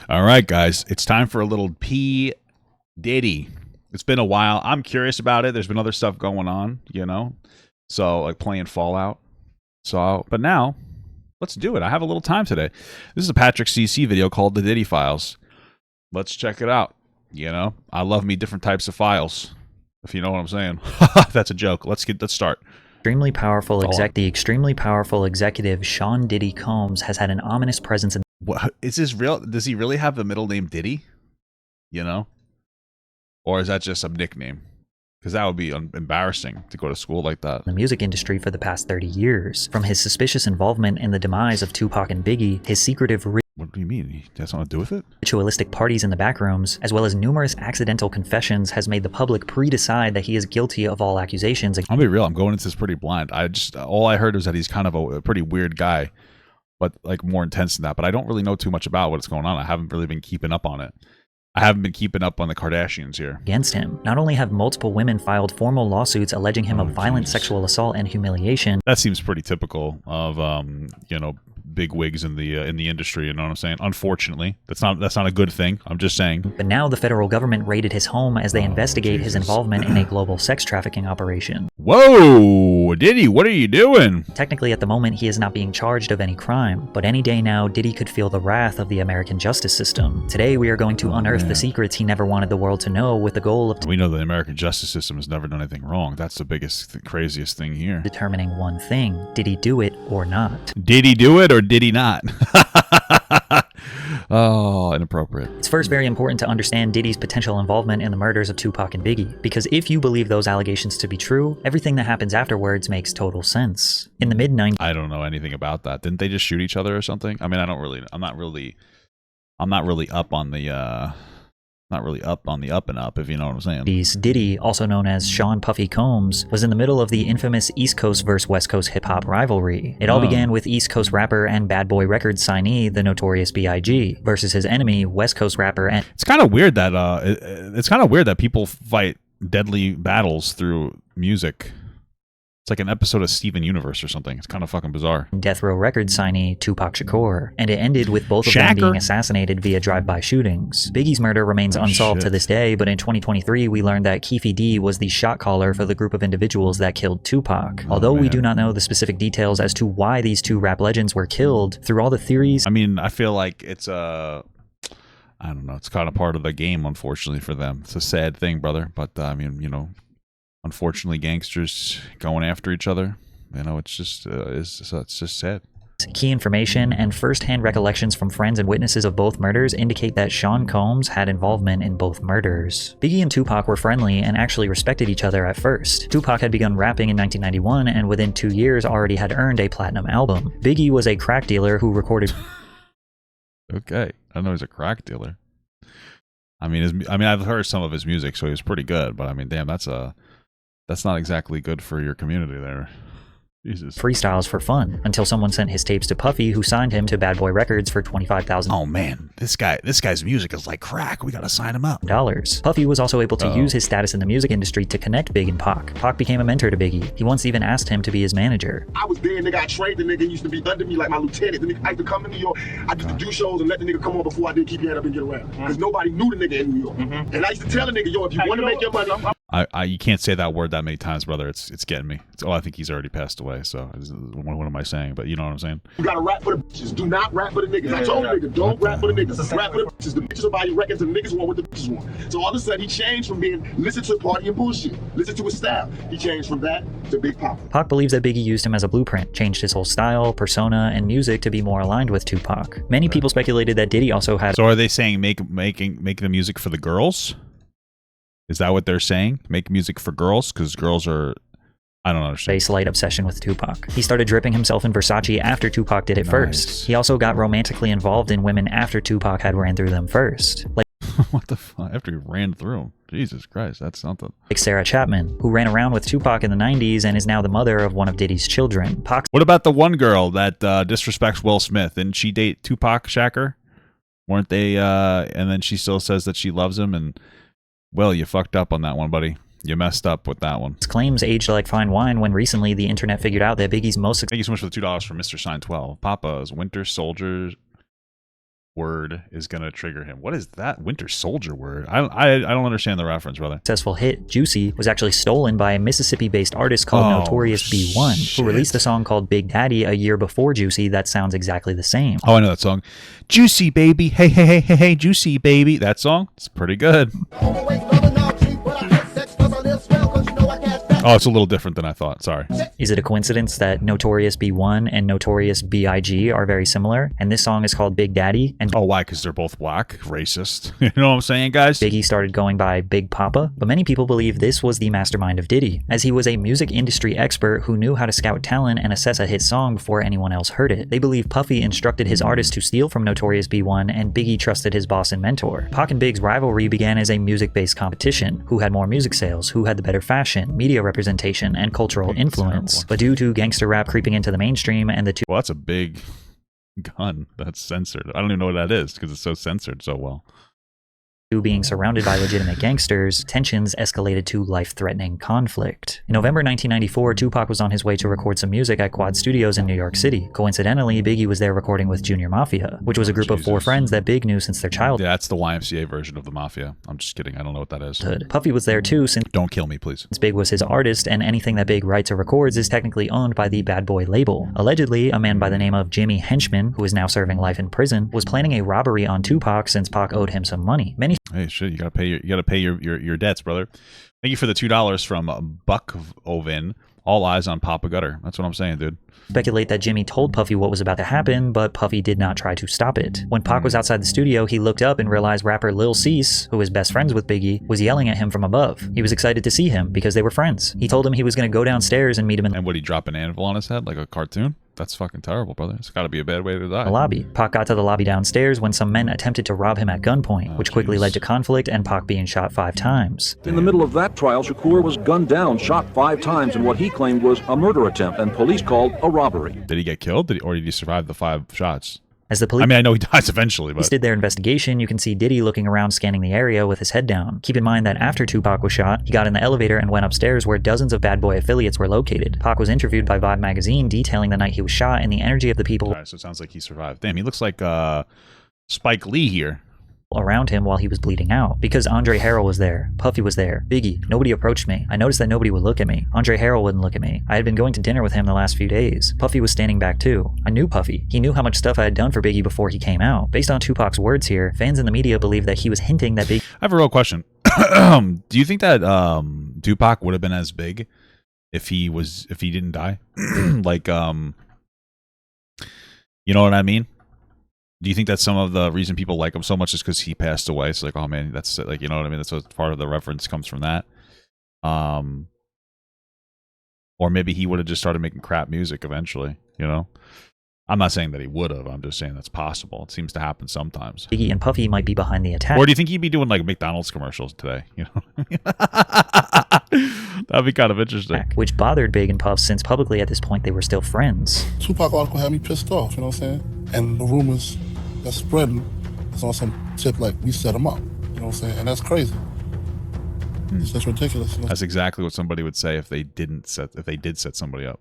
All right, guys, it's time for a little P. Diddy. It's been a while. I'm curious about it. There's been other stuff going on, you know, so like playing Fallout. So, but now, let's do it. I have a little time today. This is a Patrick CC video called The Diddy Files. Let's check it out. You know, I love me different types of files, if you know what I'm saying. That's a joke. Let's start. The extremely powerful executive Sean Diddy Combs has had an ominous presence in. What is this real? Does he really have the middle name Diddy? You know, or is that just a nickname? Because that would be embarrassing to go to school like that. The music industry for the past 30 years. From his suspicious involvement in the demise of Tupac and Biggie, his secretive what do you mean? He has something to do with it? Ritualistic parties in the backrooms, as well as numerous accidental confessions, has made the public pre-decide that he is guilty of all accusations. I'll be real, I'm going into this pretty blind. All I heard was that he's kind of a pretty weird guy, but like more intense than that. But I don't really know too much about what's going on. I haven't really been keeping up on it. I haven't been keeping up on the Kardashians here. Against him. Not only have multiple women filed formal lawsuits alleging him of violent sexual assault and humiliation. That seems pretty typical of you know, big wigs in the industry, you know what I'm saying? Unfortunately, that's not a good thing. I'm just saying. But now the federal government raided his home as they investigate his involvement in a global sex trafficking operation. Whoa, Diddy, what are you doing? Technically, at the moment, he is not being charged of any crime, but any day now, Diddy could feel the wrath of the American justice system. Today, we are going to unearth the secrets he never wanted the world to know, with the goal of we know the American justice system has never done anything wrong. That's the biggest, craziest thing here. Determining one thing: did he do it or not? Did he do it or did he not? Oh, inappropriate. It's first very important to understand Diddy's potential involvement in the murders of Tupac and Biggie, because if you believe those allegations to be true, everything that happens afterwards makes total sense. In the mid-90s... I don't know anything about that. Didn't they just shoot each other or something? I mean, I'm not really up on the up and up, if you know what I'm saying. Diddy, also known as Sean Puffy Combs, was in the middle of the infamous East Coast vs. West Coast hip-hop rivalry. It all began with East Coast rapper and Bad Boy Records signee, the Notorious B.I.G., versus his enemy, West Coast rapper and... It's kind of weird that people fight deadly battles through music. It's like an episode of Steven Universe or something. It's kind of fucking bizarre. Death Row Records signee Tupac Shakur, and it ended with both of them being assassinated via drive-by shootings. Biggie's murder remains unsolved to this day, but in 2023 we learned that Keefe D was the shot caller for the group of individuals that killed Tupac. Although we do not know the specific details as to why these two rap legends were killed, through all the theories... I mean, I feel like it's I don't know, it's kind of part of the game, unfortunately, for them. It's a sad thing, brother, but I mean, you know, unfortunately, gangsters going after each other, you know, it's just sad. Key information and first-hand recollections from friends and witnesses of both murders indicate that Sean Combs had involvement in both murders. Biggie and Tupac were friendly and actually respected each other at first. Tupac had begun rapping in 1991 and within 2 years already had earned a platinum album. Biggie was a crack dealer who recorded... Okay, I know he's a crack dealer. I mean, I've heard some of his music, so he was pretty good, but I mean, damn, that's not exactly good for your community there. Jesus. Freestyles for fun, until someone sent his tapes to Puffy, who signed him to Bad Boy Records for $25,000. Oh man, this guy's music is like crack. We gotta sign him up. Puffy was also able to use his status in the music industry to connect Big and Pac. Pac became a mentor to Biggie. He once even asked him to be his manager. I was there, nigga. I trained the nigga. He used to be under me like my lieutenant. The nigga used to come to New York. I used to do shows and let the nigga come on before I did keep your head up and get around. Because nobody knew the nigga in New York. And I used to tell the nigga, yo, if you want to make your money... You can't say that word that many times, brother. It's getting me. I think he's already passed away, so what am I saying? But you know what I'm saying? You gotta rap for the bitches. Do not rap for the niggas. I told the nigga, don't rap for the niggas. Rap for the bitches. The bitches will buy your records and the niggas want what the bitches want. So all of a sudden, he changed from being listen to party and bullshit. Listen to his style. He changed from that to Big Pop. Pac believes that Biggie used him as a blueprint, changed his whole style, persona, and music to be more aligned with Tupac. Many people speculated that Diddy also had... So are they saying make the music for the girls? Is that what they're saying? Make music for girls? Because girls are... I don't understand. A slight obsession with Tupac. He started dripping himself in Versace after Tupac did it first. He also got romantically involved in women after Tupac had ran through them first. Like what the fuck? After he ran through them? Jesus Christ, that's something. Like Sarah Chapman, who ran around with Tupac in the 90s and is now the mother of one of Diddy's children. What about the one girl that disrespects Will Smith? Didn't she date Tupac Shakur? Weren't they? And then she still says that she loves him and... Well, you fucked up on that one, buddy. You messed up with that one. His claims aged like fine wine when recently the internet figured out that Biggie's most... Thank you so much for the $2 for Mr. Sign 12. Papa's Winter Soldiers word is gonna trigger him. What is that Winter Soldier word? I don't understand the reference, brother. Successful hit, Juicy, was actually stolen by a Mississippi-based artist called Notorious B1, who released a song called Big Daddy a year before Juicy that sounds exactly the same. Oh, I know that song. Juicy baby, hey, hey, hey, hey, hey, juicy baby. That song? It's pretty good. Oh, it's a little different than I thought. Sorry. Is it a coincidence that Notorious B1 and Notorious B.I.G. are very similar? And this song is called Big Daddy. And oh, why? Because they're both black? Racist. You know what I'm saying, guys? Biggie started going by Big Papa, but many people believe this was the mastermind of Diddy, as he was a music industry expert who knew how to scout talent and assess a hit song before anyone else heard it. They believe Puffy instructed his artist to steal from Notorious B1, and Biggie trusted his boss and mentor. Pac and Big's rivalry began as a music-based competition. Who had more music sales? Who had the better fashion, media representation, and cultural influence? But due to gangster rap creeping into the mainstream and the two— well, that's a big gun that's censored. I don't even know what that is because it's so censored so well. Being surrounded by legitimate gangsters, tensions escalated to life-threatening conflict. In November 1994, Tupac was on his way to record some music at Quad Studios in New York City. Coincidentally, Biggie was there recording with Junior Mafia, which was a group of 4 friends that Big knew since their childhood. Yeah, that's the YMCA version of the Mafia. I'm just kidding. I don't know what that is. Puffy was there too, since— don't kill me, please. Big was his artist, and anything that Big writes or records is technically owned by the Bad Boy label. Allegedly, a man by the name of Jimmy Henchman, who is now serving life in prison, was planning a robbery on Tupac since Pac owed him some money. Hey, shit, you gotta pay your debts, brother. Thank you for the $2 from Buck Ovin. All eyes on Papa Gutter. That's what I'm saying, dude. Speculate that Jimmy told Puffy what was about to happen, but Puffy did not try to stop it. When Pac was outside the studio, he looked up and realized rapper Lil Cease, who is best friends with Biggie, was yelling at him from above. He was excited to see him because they were friends. He told him he was going to go downstairs and meet him in— and would he drop an anvil on his head like a cartoon? That's fucking terrible, brother. It's gotta be a bad way to die. the lobby. Pac got to the lobby downstairs when some men attempted to rob him at gunpoint, which quickly led to conflict and Pac being shot 5 times. In the middle of that trial, Shakur was gunned down, shot 5 times in what he claimed was a murder attempt, and police called a robbery. Did he get killed? Or did he survive the 5 shots? As the police— I mean, I know he dies eventually, but— did their investigation, you can see Diddy looking around scanning the area with his head down. Keep in mind that after Tupac was shot, he got in the elevator and went upstairs where dozens of Bad Boy affiliates were located. Pac was interviewed by Vibe magazine detailing the night he was shot and the energy of the people— alright, so it sounds like he survived. Damn, he looks like Spike Lee here. around him while he was bleeding out. Because Andre Harrell was there, Puffy was there, Biggie, nobody approached me. I noticed that nobody would look at me. Andre Harrell wouldn't look at me. I had been going to dinner with him the last few days. Puffy was standing back too. I knew Puffy. He knew how much stuff I had done for Biggie before he came out. Based on Tupac's words here, fans in the media believe that he was hinting that Biggie— I have a real question. Do you think that Tupac would have been as big if he didn't die? Like, you know what I mean? Do you think that some of the reason people like him so much is because he passed away? It's like, oh man, that's like, you know what I mean? That's what part of the reference comes from that. Or maybe he would have just started making crap music eventually, you know? I'm not saying that he would have. I'm just saying that's possible. It seems to happen sometimes. Biggie and Puffy might be behind the attack. Or do you think he'd be doing like McDonald's commercials today? You know, that'd be kind of interesting. Which bothered Big and Puff since publicly at this point they were still friends. Tupac article had me pissed off, you know what I'm saying? And the rumors that's spreading is on some tip like we set him up, you know what I'm saying? And that's crazy. It's just ridiculous. You know? That's exactly what somebody would say if they did set somebody up.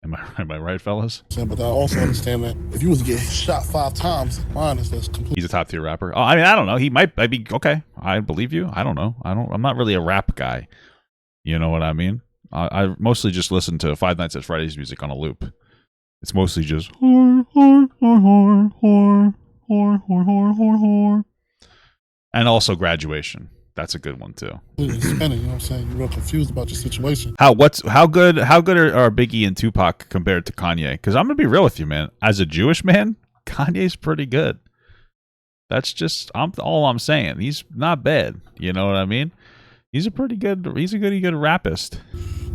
Am I right, fellas? But I also understand that if you was to get shot 5 times, mine is that's complete. He's a top tier rapper. Oh, I mean, I don't know. He might be okay. I believe you. I don't know. I'm not really a rap guy. You know what I mean? I mostly just listen to Five Nights at Freddy's music on a loop. It's mostly just and also Graduation. That's a good one too. Spinning, you know what I'm saying? You're real confused about your situation. How good are Biggie and Tupac compared to Kanye? Because I'm gonna be real with you, man. As a Jewish man, Kanye's pretty good. That's just all I'm saying. He's not bad. You know what I mean? He's a good rappist.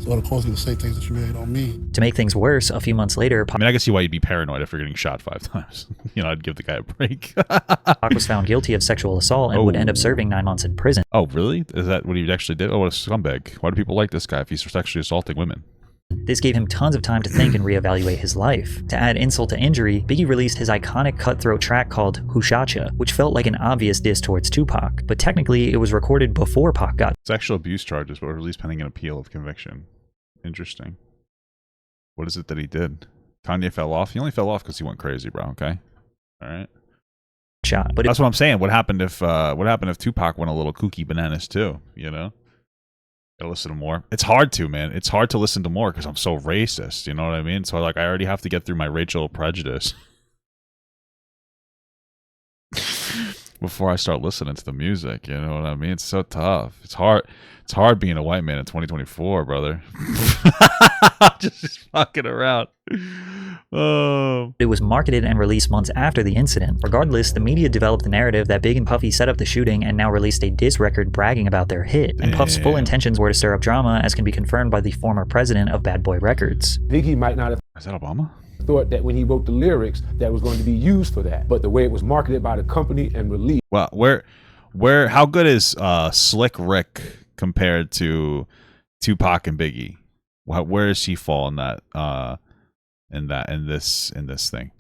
So it'll cause you to say things that you really don't mean. To make things worse, a few months later, I mean, I can see why you'd be paranoid if you're getting shot 5 times. You know, I'd give the guy a break. Pac was found guilty of sexual assault and would end up serving 9 months in prison. Oh, really? Is that what he actually did? Oh, what a scumbag. Why do people like this guy if he's sexually assaulting women? This gave him tons of time to think and reevaluate his life. To add insult to injury, Biggie released his iconic cutthroat track called Hushacha, which felt like an obvious diss towards Tupac, but technically it was recorded before Pac got— Sexual abuse charges were released pending an appeal of conviction. Interesting. What is it that he did? Kanye fell off? He only fell off because he went crazy, bro, okay? Alright. shot. But that's what I'm saying. What happened if Tupac went a little kooky bananas too? You know, gotta listen to more. It's hard to, man. It's hard to listen to more because I'm so racist. You know what I mean? So like, I already have to get through my racial prejudice before I start listening to the music. You know what I mean? It's so tough. It's hard. It's hard being a white man in 2024, brother. just fucking around. Oh. It was marketed and released months after the incident. Regardless, the media developed the narrative that Big and Puffy set up the shooting and now released a diss record bragging about their hit. And Puff's full intentions were to stir up drama, as can be confirmed by the former president of Bad Boy Records. Biggie might not have Is that Obama? thought that when he wrote the lyrics that it was going to be used for that, but the way it was marketed by the company and released. Well, how good is Slick Rick compared to Tupac and Biggie? Where does he fall in that in this thing?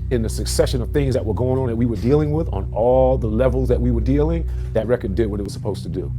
In the succession of things that were going on that we were dealing with on all the levels that we were dealing, that record did what it was supposed to do.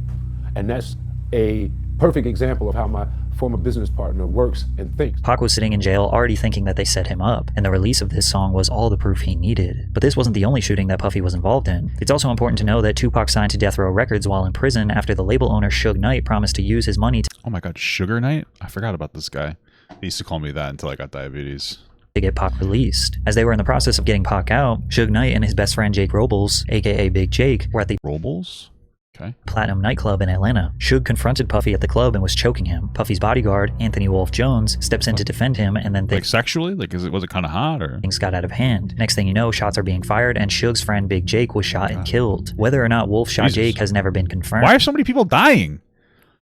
And that's a perfect example of how my former business partner works and thinks. Pac was sitting in jail already thinking that they set him up, and the release of this song was all the proof he needed. But this wasn't the only shooting that Puffy was involved in. It's also important to know that Tupac signed to Death Row Records while in prison after the label owner Suge Knight promised to use his money Oh my god, Sugar Knight? I forgot about this guy. He used to call me that until I got diabetes. to get Pac released. As they were in the process of getting Pac out, Suge Knight and his best friend Jake Robles, aka Big Jake, were at the Robles? Okay. Platinum nightclub in Atlanta. Suge confronted Puffy at the club and was choking him. Puffy's bodyguard, Anthony Wolf Jones, steps in to defend him, and then like sexually? Like, was it kind of hot, or things got out of hand? Next thing you know, shots are being fired, and Suge's friend Big Jake was shot and killed. Whether or not Wolf shot Jake has never been confirmed. Why are so many people dying?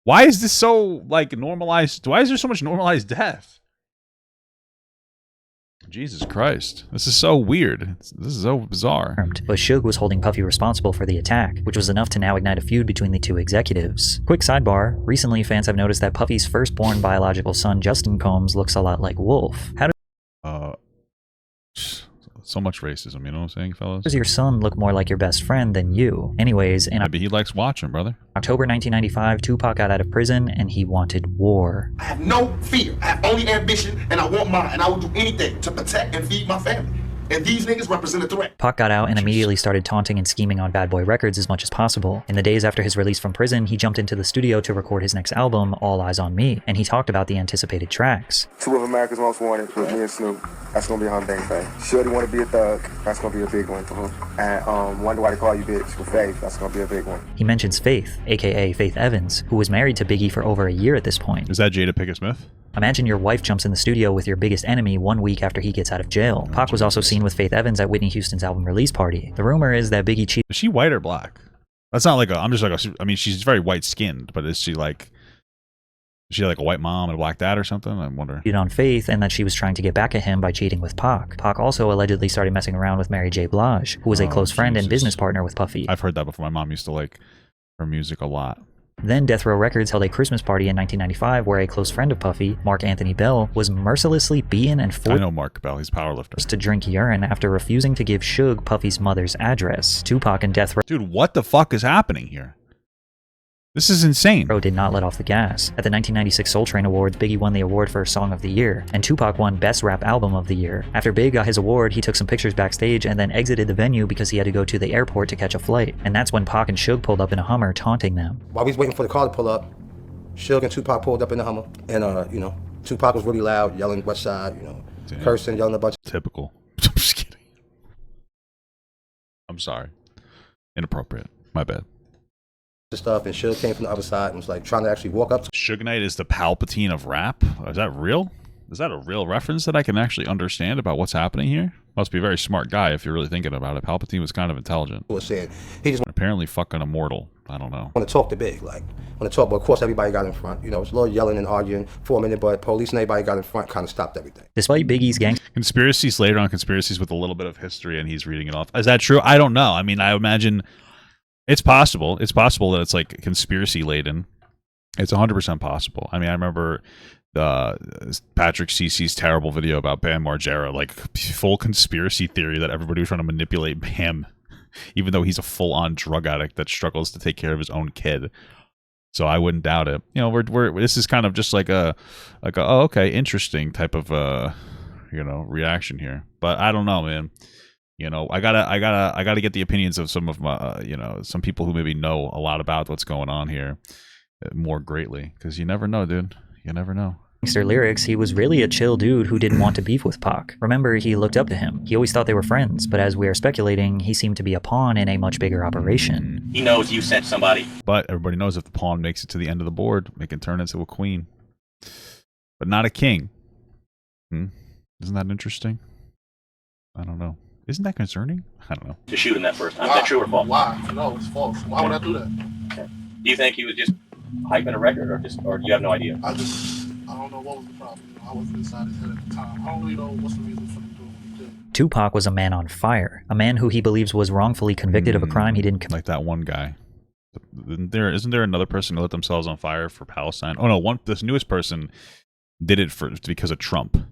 Why is this so like normalized? Why is there so much normalized death? Jesus Christ. This is so weird. This is so bizarre. But Suge was holding Puffy responsible for the attack, which was enough to now ignite a feud between the two executives. Quick sidebar, recently fans have noticed that Puffy's firstborn biological son, Justin Combs, looks a lot like Wolf. How so much racism, you know what I'm saying, fellas? does your son look more like your best friend than you? Anyways, in Maybe he likes watching, brother. October 1995, Tupac got out of prison and he wanted war. I have no fear. I have only ambition, and I want mine, and I will do anything to protect and feed my family. And these niggas represent a threat. Pac got out and immediately started taunting and scheming on Bad Boy Records as much as possible. In the days after his release from prison, he jumped into the studio to record his next album, All Eyes on Me, and he talked about the anticipated tracks. Two of America's Most Wanted with me and Snoop. That's gonna be a Hyundai thing. Shorty Wanna Be a Thug. That's gonna be a big one. And Wonder Why They Call You Bitch with Faith. That's gonna be a big one. He mentions Faith, aka Faith Evans, who was married to Biggie for over a year at this point. Is that Jada Pinkett Smith? Imagine your wife jumps in the studio with your biggest enemy 1 week after he gets out of jail. Pac was also seen with Faith Evans at Whitney Houston's album release party. The rumor is that Biggie cheated. Is she white or black? That's not like I mean, she's very white skinned, but is she like a white mom and a black dad or something? I wonder. On Faith, and that she was trying to get back at him by cheating with Pac. Pac also allegedly started messing around with Mary J. Blige, who was a close friend and business partner with Puffy. I've heard that before. My mom used to like her music a lot. Then Death Row Records held a Christmas party in 1995 where a close friend of Puffy, Mark Anthony Bell, was mercilessly beaten and forced I know Mark Bell, he's a powerlifter. To drink urine after refusing to give Suge Puffy's mother's address. Tupac and Death Row Dude, what the fuck is happening here? This is insane. did not let off the gas. At the 1996 Soul Train Awards, Biggie won the award for Song of the Year, and Tupac won Best Rap Album of the Year. After Big got his award, he took some pictures backstage and then exited the venue because he had to go to the airport to catch a flight. And that's when Pac and Suge pulled up in a Hummer, taunting them. While we was waiting for the car to pull up, Suge and Tupac pulled up in the Hummer, and Tupac was really loud, yelling West Side, cursing, yelling a bunch. Typical. I'm just kidding. I'm sorry. Inappropriate. My bad. Stuff, and Suge came from the other side and was like trying to actually walk up to Suge Knight is the Palpatine of rap? Is that real? Is that a real reference that I can actually understand about what's happening here? Must be a very smart guy if you're really thinking about it. Palpatine was kind of intelligent. was saying he just Apparently fucking immortal. I don't know. want to talk to Big, like want to talk, but of course everybody got in front. It was a little yelling and arguing for a minute, but police and everybody got in front, kind of stopped everything. Despite Biggie's gang Conspiracies later on conspiracies with a little bit of history, and he's reading it off. Is that true? I don't know. I mean, I imagine it's possible. It's possible that it's like conspiracy laden. It's 100% possible. I mean, I remember Patrick CC's terrible video about Bam Margera, like full conspiracy theory that everybody was trying to manipulate Bam, even though he's a full-on drug addict that struggles to take care of his own kid. So I wouldn't doubt it. This is kind of just like a oh, okay, interesting type of reaction here. But I don't know, man. You know, I gotta get the opinions of some of my, some people who maybe know a lot about what's going on here more greatly, because you never know, dude. You never know. Gangster lyrics, he was really a chill dude who didn't want to beef with Pac. Remember, he looked up to him. He always thought they were friends, but as we are speculating, he seemed to be a pawn in a much bigger operation. He knows you sent somebody. But everybody knows if the pawn makes it to the end of the board, it can turn into a queen. But not a king. Isn't that interesting? I don't know. Isn't that concerning? I don't know. To shoot him that first time. Is that true or false? Why? No, it's false. Why would I do that? Okay. Do you think he was just hyping a record, or you have no idea? I don't know what was the problem. I wasn't inside his head at the time. I don't really know what's the reason for him doing what he did. Tupac was a man on fire. A man who he believes was wrongfully convicted of a crime he didn't commit. Like that one guy. Isn't there another person who lit themselves on fire for Palestine? Oh no, this newest person did it because of Trump.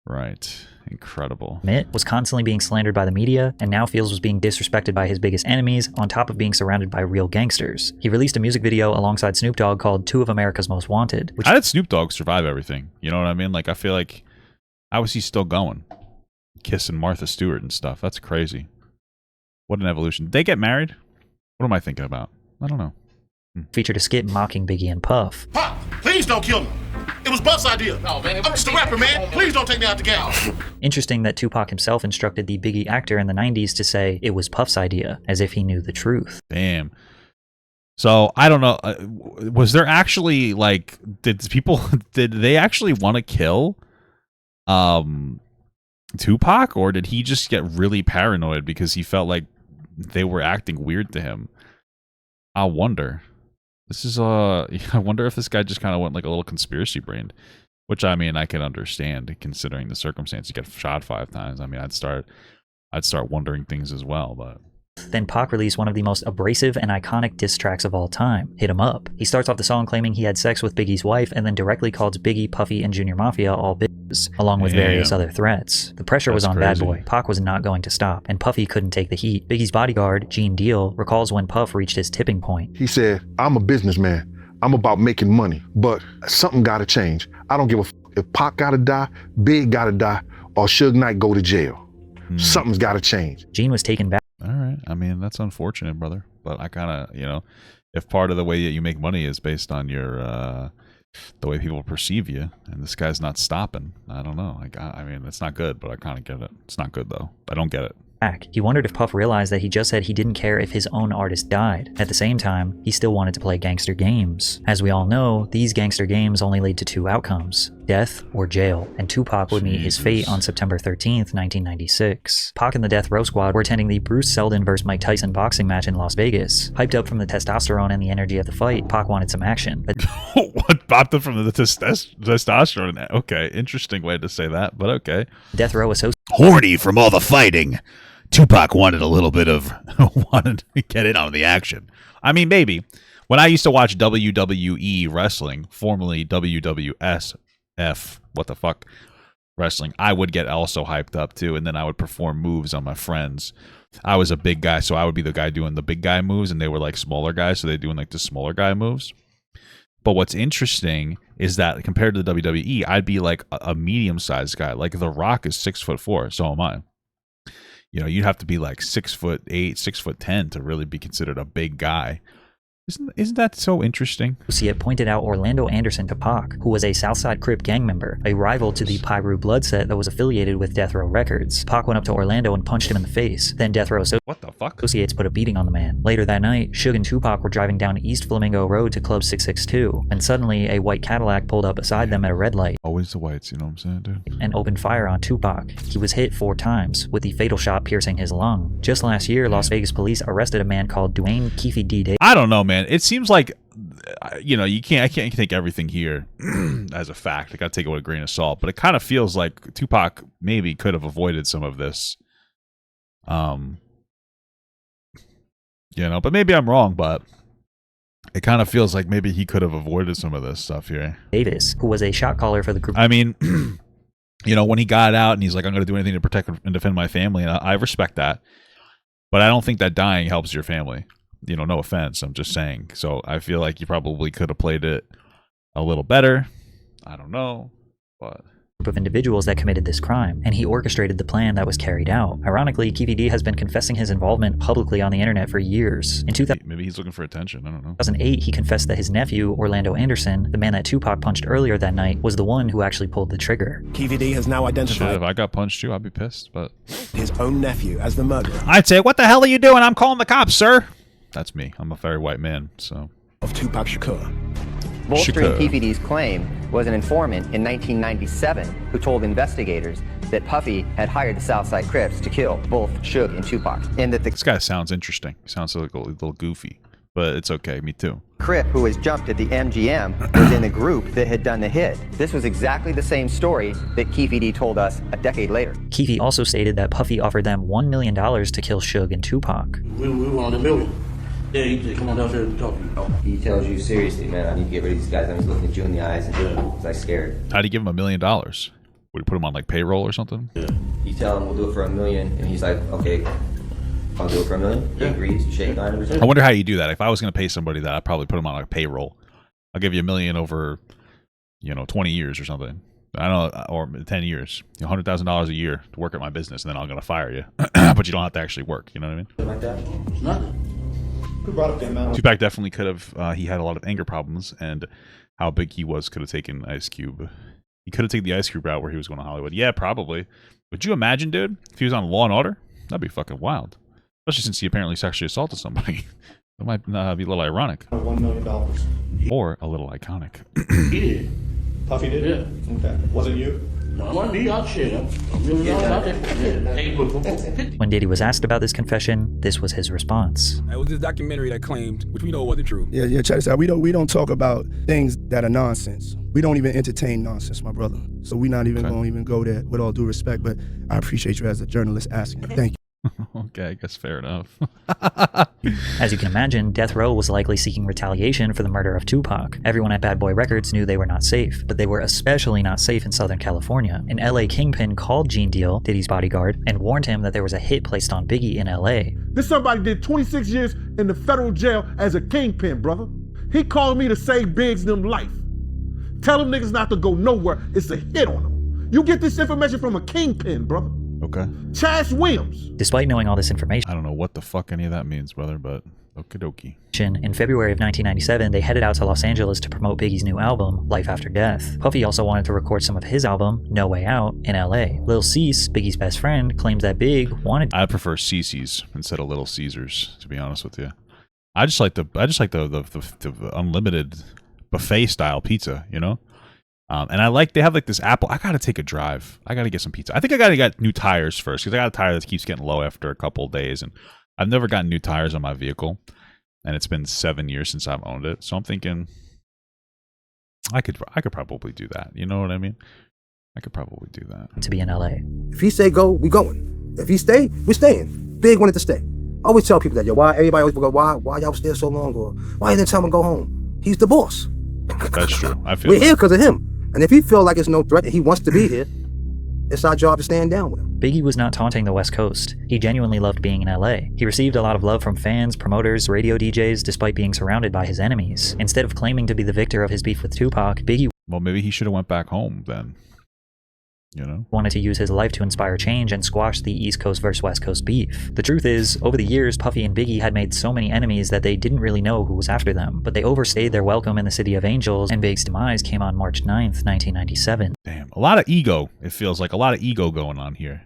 Right. Incredible. Was constantly being slandered by the media, and now feels was being disrespected by his biggest enemies, on top of being surrounded by real gangsters. He released a music video alongside Snoop Dogg called Two of America's Most Wanted. How did Snoop Dogg survive everything? You know what I mean? Like, I feel like, how is he still going? Kissing Martha Stewart and stuff. That's crazy. What an evolution. Did they get married? What am I thinking about? I don't know. Featured a skit mocking Biggie and Puff. Pop, please don't kill me. It was Buff's idea. No, man. I'm just a rapper, man. Please don't take me out the game. Interesting that Tupac himself instructed the Biggie actor in the 90s to say it was Puff's idea, as if he knew the truth. Damn. So, I don't know. Was there actually, like, did they actually want to kill Tupac? Or did he just get really paranoid because he felt like they were acting weird to him? I wonder. I wonder if this guy just kind of went like a little conspiracy brain, which I mean I can understand considering the circumstance. You get shot 5 times. I mean I'd start wondering things as well. But then Pac released one of the most abrasive and iconic diss tracks of all time, Hit 'Em Up. He starts off the song claiming he had sex with Biggie's wife and then directly calls Biggie, Puffy, and Junior Mafia all bitches, along with various other threats. The pressure was on Bad Boy. Pac was not going to stop, and Puffy couldn't take the heat. Biggie's bodyguard, Gene Deal, recalls when Puff reached his tipping point. He said, "I'm a businessman. I'm about making money, but something gotta change. I don't give a f if Pac gotta die, Big gotta die, or Suge Knight go to jail. Something's gotta change." Gene was taken back. All right. I mean, that's unfortunate, brother. But I kind of, if part of the way that you make money is based on your, the way people perceive you, and this guy's not stopping, I don't know. I mean, it's not good, but I kind of get it. It's not good, though. I don't get it. He wondered if Puff realized that he just said he didn't care if his own artist died. At the same time, he still wanted to play gangster games. As we all know, these gangster games only lead to 2 outcomes: death or jail, and Tupac would meet his fate on September 13th, 1996. Pac and the Death Row Squad were attending the Bruce Seldon vs. Mike Tyson boxing match in Las Vegas. Hyped up from the testosterone and the energy of the fight, Pac wanted some action. What popped up from the testosterone? Okay, interesting way to say that, but okay. Death Row Associates. Horny from all the fighting. Tupac wanted a little bit of, wanted to get in on the action. I mean, maybe. When I used to watch WWE wrestling, formerly WWSF, what the fuck, wrestling, I would get also hyped up too, and then I would perform moves on my friends. I was a big guy, so I would be the guy doing the big guy moves, and they were like smaller guys, so they're doing like the smaller guy moves. But what's interesting is that compared to the WWE, I'd be like a medium-sized guy. Like The Rock is 6'4", so am I. You'd have to be like 6'8", 6'10" to really be considered a big guy. Isn't that so interesting? It pointed out Orlando Anderson to Pac, who was a Southside Crip gang member, a rival to the Pyru blood set that was affiliated with Death Row Records. Pac went up to Orlando and punched him in the face. Then Death Row Associates put a beating on the man. Later that night, Suge and Tupac were driving down East Flamingo Road to Club 662, and suddenly a white Cadillac pulled up beside them at a red light. Always the whites, you know what I'm saying, dude? And opened fire on Tupac. He was hit 4 times, with the fatal shot piercing his lung. Just last year, Las Vegas police arrested a man called Dwayne Keefe D. I don't know, man. It seems like, I can't take everything here as a fact. I gotta take it with a grain of salt. But it kind of feels like Tupac maybe could have avoided some of this. But maybe I'm wrong, but it kind of feels like maybe he could have avoided some of this stuff here. Davis, who was a shot caller for the group. I mean, when he got out and he's like, I'm going to do anything to protect and defend my family, and I respect that. But I don't think that dying helps your family. No offense, I'm just saying. So I feel like you probably could have played it a little better. I don't know, but of individuals that committed this crime, and he orchestrated the plan that was carried out. Ironically, Keefe D has been confessing his involvement publicly on the internet for years. In maybe he's looking for attention, I don't know. 2008, he confessed that his nephew, Orlando Anderson, the man that Tupac punched earlier that night, was the one who actually pulled the trigger. Keefe D has now identified Shit, if I got punched too, I'd be pissed, but his own nephew as the murderer. I'd say, what the hell are you doing? I'm calling the cops, sir. That's me. I'm a very white man, so. Of Tupac Shakur. Bolstering Keefe D's claim was an informant in 1997 who told investigators that Puffy had hired the Southside Crips to kill both Suge and Tupac, and that this guy sounds interesting. He sounds like a little goofy, but it's okay. Me too. Crip who was jumped at the MGM was in the group that had done the hit. This was exactly the same story that Keefe D told us a decade later. Keefe also stated that Puffy offered them $1 million to kill Suge and Tupac. We wanted $1 million. Yeah, he said, come on down here and talk to you. He tells you, seriously, man, I need to get rid of these guys. I'm just looking at you in the eyes and because I'm scared. How'd he give him $1 million? Would he put him on like payroll or something? Yeah. You tell him we'll do it for $1 million, and he's like, okay, I'll do it for $1 million. He agrees, you shake on it. I wonder how you do that. If I was going to pay somebody that, I'd probably put him on a payroll. I'll give you $1 million over, 20 years or something. I don't know, or 10 years, $100,000 a year to work at my business, and then I'm going to fire you. But you don't have to actually work. You know what I mean? Like that? It's nothing. Who brought up the amount? Tupac definitely could have. He had a lot of anger problems, and how big he was could have taken Ice Cube. He could have taken the Ice Cube route where he was going to Hollywood. Yeah, probably. Would you imagine, dude, if he was on Law and Order? That'd be fucking wild. Especially since he apparently sexually assaulted somebody. That might be a little ironic. $1 million. Or a little iconic. He did. Puffy did? Yeah. Okay. Was it you? No, it wasn't me. I'll share $1 million. When Diddy was asked about this confession, this was his response. It was this documentary that claimed, which we know wasn't true. Yeah, check this out. We don't talk about things that are nonsense. We don't even entertain nonsense, my brother. So we're not even going to even go there, with all due respect, but I appreciate you as a journalist asking. Thank you. Okay, I guess fair enough. As you can imagine, Death Row was likely seeking retaliation for the murder of Tupac. Everyone at Bad Boy Records knew they were not safe, but they were especially not safe in Southern California. An LA kingpin called Gene Deal, Diddy's bodyguard, and warned him that there was a hit placed on Biggie in LA. This somebody did 26 years in the federal jail as a kingpin, brother. He called me to save Biggs' them life. Tell them niggas not to go nowhere. It's a hit on them. You get this information from a kingpin, brother. Okay. Chaz Williams. Despite knowing all this information, I don't know what the fuck any of that means, brother, but okie dokie. In February of 1997, they headed out to Los Angeles to promote Biggie's new album, Life After Death. Puffy also wanted to record some of his album, No Way Out, in LA. Lil Cease, Biggie's best friend, claims that Big wanted. I prefer Cece's instead of Little Caesars, to be honest with you. I just like the unlimited buffet style pizza, and I like, they have like this apple. I gotta take a drive. I gotta get some pizza. I think I gotta get new tires first, because I got a tire that keeps getting low after a couple of days, and I've never gotten new tires on my vehicle, and it's been 7 years since I've owned it. So I'm thinking I could probably do that. You know what I mean? I could probably do that. To be in LA. If he say go, we going. If he stay, we staying. Big wanted to stay. I always tell people that, why everybody always go, why y'all was there so long, or why you didn't tell him to go home? He's the boss. That's true. I feel we're here because of him. And if he feel like it's no threat and he wants to be here, it's our job to stand down with him. Biggie was not taunting the West Coast. He genuinely loved being in LA. He received a lot of love from fans, promoters, radio DJs, despite being surrounded by his enemies. Instead of claiming to be the victor of his beef with Tupac, Biggie maybe he should have went back home then. Wanted to use his life to inspire change and squash the East Coast versus West Coast beef. The truth is, over the years, Puffy and Biggie had made so many enemies that they didn't really know who was after them, but they overstayed their welcome in the City of Angels, and Big's demise came on March 9th, 1997. Damn, a lot of ego. It feels like a lot of ego going on here.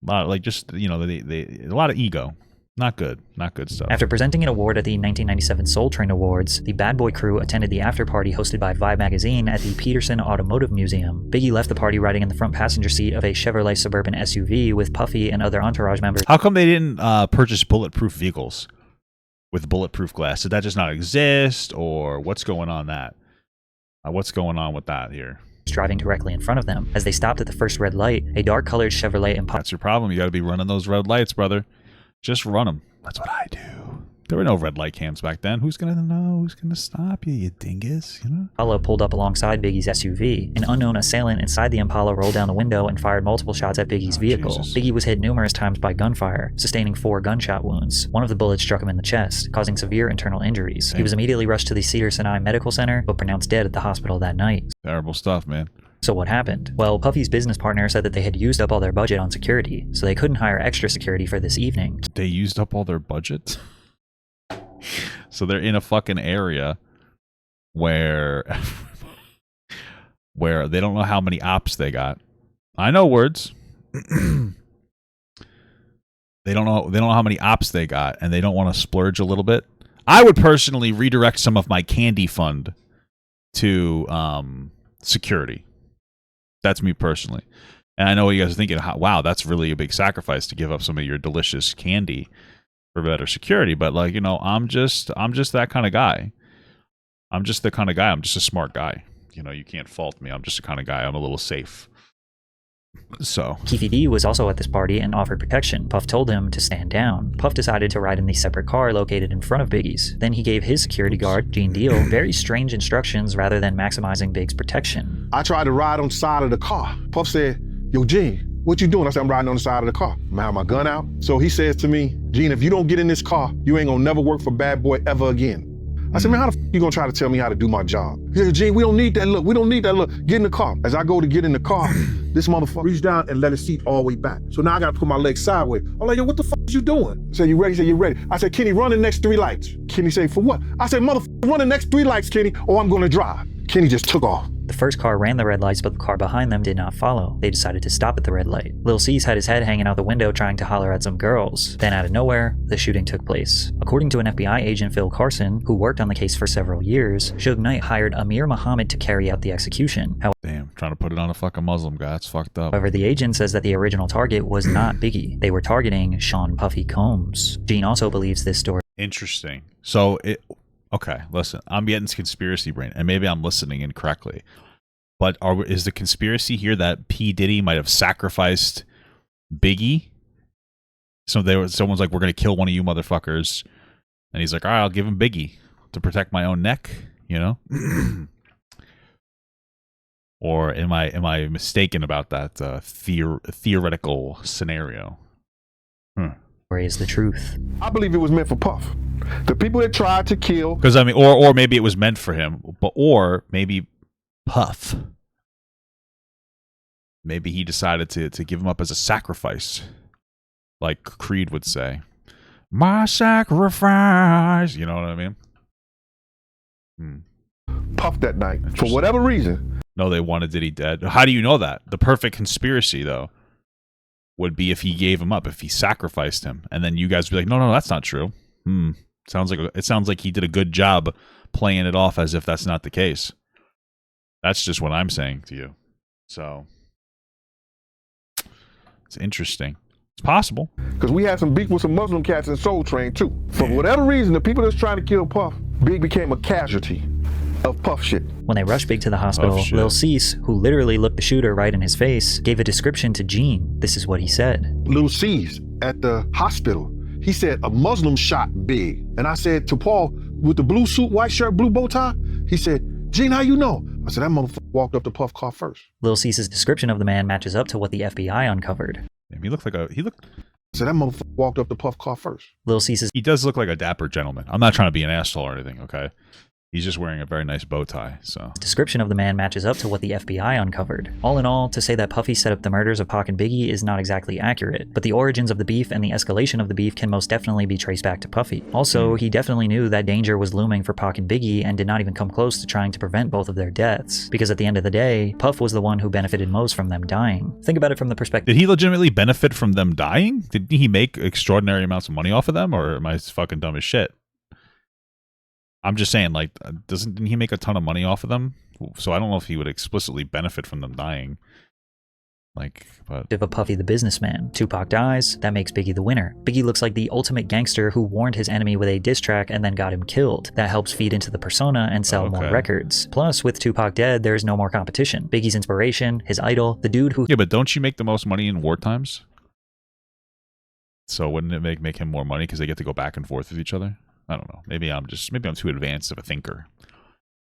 A lot, a lot of ego. Not good stuff. After presenting an award at the 1997 Soul Train Awards, the Bad Boy crew attended the after party hosted by Vibe magazine at the Peterson Automotive Museum. Biggie left the party riding in the front passenger seat of a Chevrolet Suburban SUV with Puffy and other entourage members. How come they didn't purchase bulletproof vehicles with bulletproof glass? Did that just not exist, or what's going on what's going on with that here? Driving directly in front of them. As they stopped at the first red light, a dark-colored Chevrolet Impala. That's your problem. You got to be running those red lights, brother. Just run them. That's what I do. There were no red light cams back then. Who's gonna know? Who's gonna stop you, you dingus? Impala pulled up alongside Biggie's SUV. An unknown assailant inside the Impala rolled down the window and fired multiple shots at Biggie's vehicle. Jesus. Biggie was hit numerous times by gunfire, sustaining 4 gunshot wounds. One of the bullets struck him in the chest, causing severe internal injuries. He was immediately rushed to the Cedar-Sinai Medical Center, but pronounced dead at the hospital that night. Terrible stuff, man. So what happened? Well, Puffy's business partner said that they had used up all their budget on security, so they couldn't hire extra security for this evening. They used up all their budget? So they're in a fucking area where where they don't know how many ops they got. I know words. They don't know how many ops they got, and they don't want to splurge a little bit. I would personally redirect some of my candy fund to security. That's me personally. And I know what you guys are thinking, wow, that's really a big sacrifice to give up some of your delicious candy for better security. But like, you know, I'm just that kind of guy. I'm just the kind of guy. I'm just a smart guy. You know, you can't fault me. I'm just the kind of guy. I'm a little safe. So Keefy D was also at this party and offered protection. Puff told him to stand down. Puff decided to ride in the separate car located in front of Biggie's. Then he gave his security guard, Gene Deal, very strange instructions rather than maximizing Big's protection. I tried to ride on the side of the car. Puff said, yo, Gene, what you doing? I said, I'm riding on the side of the car. I'm gonna have my gun out. So he says to me, Gene, if you don't get in this car, you ain't gonna never work for Bad Boy ever again. I said, man, how the f you gonna try to tell me how to do my job? He said, Gene, we don't need that look. We don't need that look. Get in the car. As I go to get in the car, this motherfucker reached down and let his seat all the way back. So now I gotta put my legs sideways. I'm like, yo, what the f is you doing? I said, you ready? He said, you ready? I said, Kenny, run the next 3 lights. Kenny said, for what? I said, motherfucker, run the next 3 lights, Kenny, or I'm gonna drive. Kenny just took off. The first car ran the red lights, but the car behind them did not follow. They decided to stop at the red light. Lil C's had his head hanging out the window trying to holler at some girls. Then out of nowhere, the shooting took place. According to an FBI agent, Phil Carson, who worked on the case for several years, Suge Knight hired Amir Muhammad to carry out the execution. Damn, trying to put it on a fucking Muslim guy. That's fucked up. However, the agent says that the original target was not Biggie. They were targeting Sean Puffy Combs. Gene also believes this story. Interesting. So okay, listen, I'm getting conspiracy brain, and maybe I'm listening incorrectly. But is the conspiracy here that P. Diddy might have sacrificed Biggie? So someone's like, we're going to kill one of you motherfuckers. And he's like, all right, I'll give him Biggie to protect my own neck, you know? Or am I mistaken about that theoretical scenario? Or is the truth? I believe it was meant for Puff. The people that tried to kill. Because I mean, or maybe it was meant for him, or maybe Puff. Maybe he decided to give him up as a sacrifice, like Creed would say, "My sacrifice." You know what I mean? Puff that night for whatever reason. No, they wanted Diddy dead. How do you know that? The perfect conspiracy, though, would be if he gave him up, if he sacrificed him, and then you guys would be like, "No, that's not true." It sounds like he did a good job playing it off as if that's not the case. That's just what I'm saying to you. So it's interesting. It's possible. Because we had some beef with some Muslim cats in Soul Train too. For whatever reason, the people that's trying to kill Puff, Big became a casualty of Puff shit. When they rushed Big to the hospital, Lil Cease, who literally looked the shooter right in his face, gave a description to Gene. This is what he said. Lil Cease at the hospital, he said a Muslim shot Big. And I said to Paul, with the blue suit, white shirt, blue bow tie, he said, Gene, how you know? I said, that motherfucker walked up to Puff car first. Lil Cease's description of the man matches up to what the FBI uncovered. He looked. I said, that motherfucker walked up to Puff car first. Lil Cease's. He does look like a dapper gentleman. I'm not trying to be an asshole or anything, okay? He's just wearing a very nice bow tie, so. Description of the man matches up to what the FBI uncovered. All in all, to say that Puffy set up the murders of Pac and Biggie is not exactly accurate, but the origins of the beef and the escalation of the beef can most definitely be traced back to Puffy. Also, he definitely knew that danger was looming for Pac and Biggie and did not even come close to trying to prevent both of their deaths, because at the end of the day, Puff was the one who benefited most from them dying. Think about it from the perspective. Did he legitimately benefit from them dying? Did he make extraordinary amounts of money off of them, or am I fucking dumb as shit? I'm just saying, like, didn't he make a ton of money off of them? So I don't know if he would explicitly benefit from them dying. Like, but... Of a Puffy the businessman. Tupac dies, that makes Biggie the winner. Biggie looks like the ultimate gangster who warned his enemy with a diss track and then got him killed. That helps feed into the persona and sell more records. Plus, with Tupac dead, there's no more competition. Biggie's inspiration, his idol, the dude who... Yeah, but don't you make the most money in war times? So wouldn't it make him more money because they get to go back and forth with each other? I don't know. Maybe I'm too advanced of a thinker.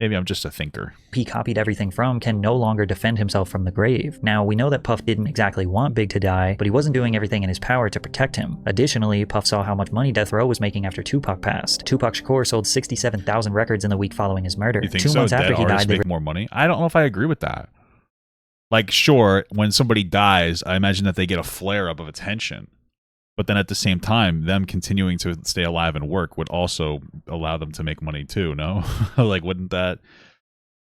Maybe I'm just a thinker. He copied everything from can no longer defend himself from the grave. Now, we know that Puff didn't exactly want Big to die, but he wasn't doing everything in his power to protect him. Additionally, Puff saw how much money Death Row was making after Tupac passed. Tupac Shakur sold 67,000 records in the week following his murder. You think 2 months so? after Dead he died, artists make more money? I don't know if I agree with that. Like, sure, when somebody dies, I imagine that they get a flare-up of attention. But then at the same time, them continuing to stay alive and work would also allow them to make money too, no? Like, wouldn't that...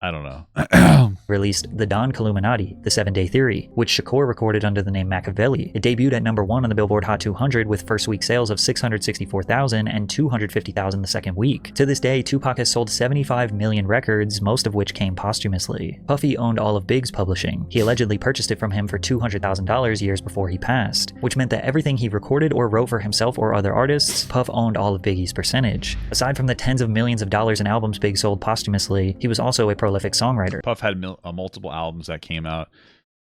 I don't know. Released The Don Killuminati, The 7-Day Theory, which Shakur recorded under the name Machiavelli. It debuted at #1 on the Billboard Hot 200 with first week sales of 664,000 and 250,000 the second week. To this day, Tupac has sold 75 million records, most of which came posthumously. Puffy owned all of Big's publishing. He allegedly purchased it from him for $200,000 years before he passed, which meant that everything he recorded or wrote for himself or other artists, Puff owned all of Biggie's percentage. Aside from the tens of millions of dollars in albums Big sold posthumously, he was also a prolific songwriter. Puff had multiple albums that came out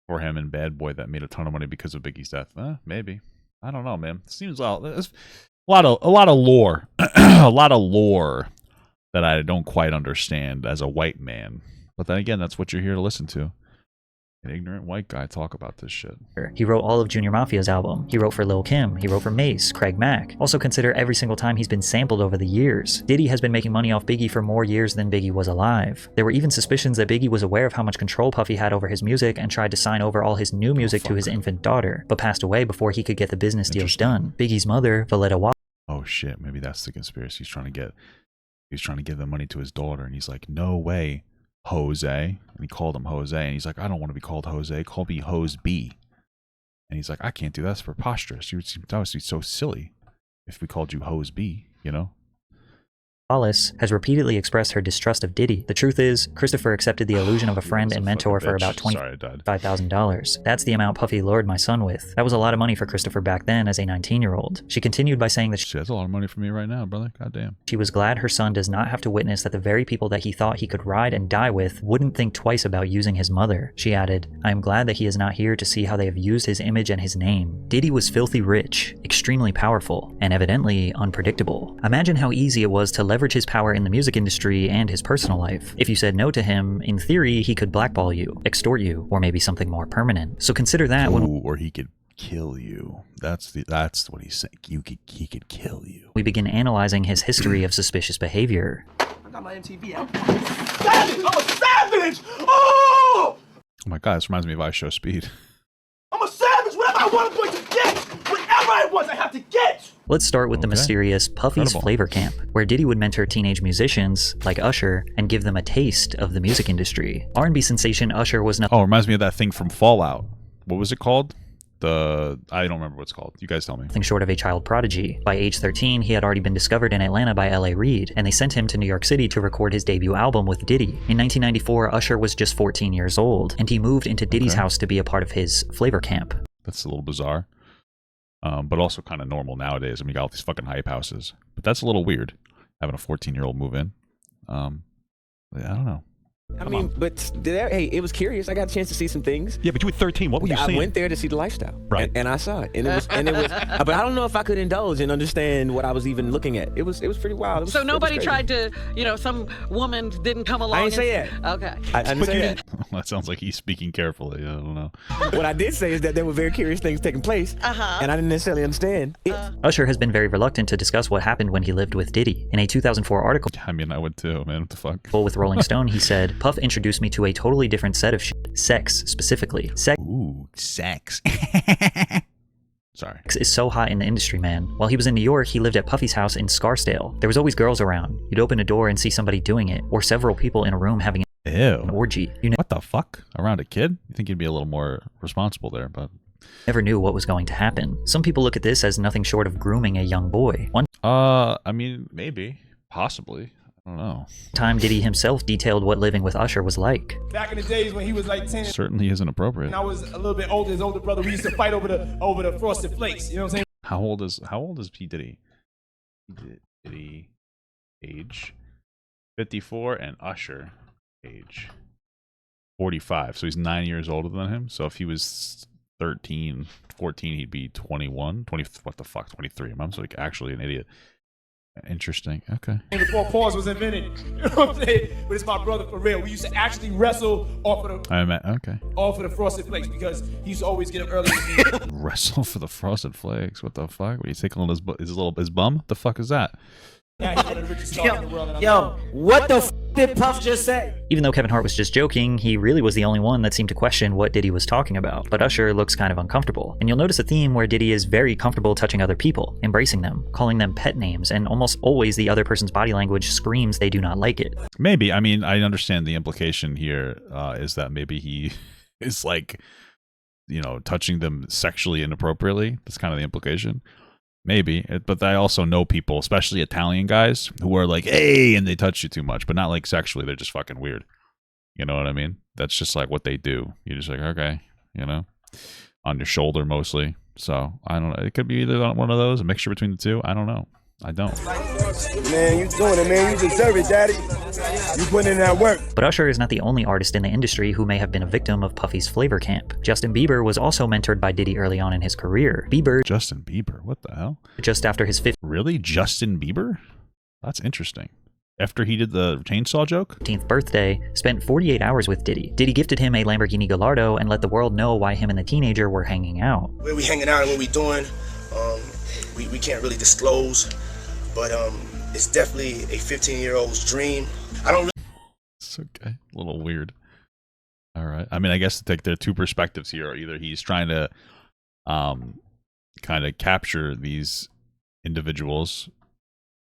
for him and Bad Boy that made a ton of money because of Biggie's death. Maybe. I don't know, man. It seems a lot of lore, a lot of lore that I don't quite understand as a white man. But then again, that's what you're here to listen to. An ignorant white guy talk about this shit. He wrote all of Junior Mafia's album. He wrote for Lil' Kim. He wrote for Mace, Craig Mack. Also consider every single time he's been sampled over the years. Diddy has been making money off Biggie for more years than Biggie was alive. There were even suspicions that Biggie was aware of how much control Puffy had over his music and tried to sign over all his new music to his infant daughter, but passed away before he could get the business deals done. Biggie's mother, Valletta Wallace. Oh shit, maybe that's the conspiracy. He's trying to give the money to his daughter, and he's like, no way, Jose. And he called him Jose, and he's like, I don't want to be called Jose, call me Hose B. And he's like, I can't do that, that's preposterous. That would be so silly if we called you Hose B, you know? Wallace has repeatedly expressed her distrust of Diddy. The truth is, Christopher accepted the illusion of a friend and mentor for about $25,000. That's the amount Puffy lured my son with. That was a lot of money for Christopher back then as a 19-year-old. She continued by saying that that's a lot of money for me right now, brother. Goddamn. She was glad her son does not have to witness that the very people that he thought he could ride and die with wouldn't think twice about using his mother. She added, I am glad that he is not here to see how they have used his image and his name. Diddy was filthy rich, extremely powerful, and evidently unpredictable. Imagine how easy it was to leverage his power in the music industry and his personal life. If you said no to him, in theory, he could blackball you, extort you, or maybe something more permanent. So consider that or he could kill you. That's what he's saying. He could kill you. We begin analyzing his history of suspicious behavior. I got my MTV out. Savage! I'm a savage! Oh! Oh my god, this reminds me of I Show Speed. I'm a savage! Whatever I want, I'm going to get! Whatever I want, I have to get! Let's start with the mysterious Puffy's Flavor Camp, where Diddy would mentor teenage musicians, like Usher, and give them a taste of the music industry. R&B sensation Usher was not— Oh, it reminds me of that thing from Fallout. What was it called? I don't remember what it's called. You guys tell me. Nothing short of a child prodigy. By age 13, he had already been discovered in Atlanta by L.A. Reid, and they sent him to New York City to record his debut album with Diddy. In 1994, Usher was just 14 years old, and he moved into Diddy's house to be a part of his Flavor Camp. That's a little bizarre. But also kind of normal nowadays. I mean, you got all these fucking hype houses. But that's a little weird, having a 14-year-old move in. I don't know. I mean, but hey, it was curious. I got a chance to see some things. Yeah, but you were 13. What were you seeing? I went there to see the lifestyle, right? And I saw it, and it was, but I don't know if I could indulge and understand what I was even looking at. It was pretty wild. So nobody tried to, some woman didn't come along. I didn't say that. Okay. I didn't say that. That sounds like he's speaking carefully. I don't know. What I did say is that there were very curious things taking place, and I didn't necessarily understand it. Usher has been very reluctant to discuss what happened when he lived with Diddy. In a 2004 article, I mean, I would too, man. What the fuck? With Rolling Stone, he said, Puff introduced me to a totally different set of sex, specifically. Ooh, sex. Sorry. Sex is so hot in the industry, man. While he was in New York, he lived at Puffy's house in Scarsdale. There was always girls around. You'd open a door and see somebody doing it, or several people in a room having an orgy. What the fuck? Around a kid? You think you'd be a little more responsible there, but never knew what was going to happen. Some people look at this as nothing short of grooming a young boy. I mean, maybe. Possibly. I don't know. Time Diddy himself detailed what living with Usher was like. Back in the days when he was like 10. Certainly isn't appropriate. And I was a little bit older, his older brother, we used to fight over the Frosted Flakes. You know what I'm saying? How old is P. Diddy? Diddy age 54 and Usher age 45. So he's 9 years older than him. So if he was 13, 14, he'd be 21, 20, what the fuck, 23. I'm like actually an idiot. Interesting. Okay. Before pause was invented, you know what I'm saying? But it's my brother for real. We used to actually wrestle off of the Frosted Flakes because he used to always get up early. Wrestle for the Frosted Flakes? What the fuck? What are you tickling his bum? The fuck is that? Now he's one of the richest stars in the world. And Yo, what the f did Puff just say? Even though Kevin Hart was just joking, he really was the only one that seemed to question what Diddy was talking about. But Usher looks kind of uncomfortable. And you'll notice a theme where Diddy is very comfortable touching other people, embracing them, calling them pet names, and almost always the other person's body language screams they do not like it. Maybe. I mean, I understand the implication here is that maybe he is like, you know, touching them sexually inappropriately. That's kind of the implication. Maybe, but I also know people, especially Italian guys, who are like, hey, and they touch you too much, but not like sexually. They're just fucking weird. You know what I mean? That's just like what they do. You're just like, okay, you know, on your shoulder mostly. So I don't know. It could be either one of those, a mixture between the two. I don't know. I don't. Man, you doing it, man. You deserve it, daddy. You putting in that work. But Usher is not the only artist in the industry who may have been a victim of Puffy's flavor camp. Justin Bieber was also mentored by Diddy early on in his career. Justin Bieber? What the hell? Just after his 15th... Really? Justin Bieber? That's interesting. After he did the chainsaw joke? 15th birthday, spent 48 hours with Diddy. Diddy gifted him a Lamborghini Gallardo and let the world know why him and the teenager were hanging out. Where we hanging out and what we doing, we can't really disclose. But it's definitely a 15-year-old's dream. I don't really... It's okay. A little weird. All right. I mean, I guess there are two perspectives here. Either he's trying to kind of capture these individuals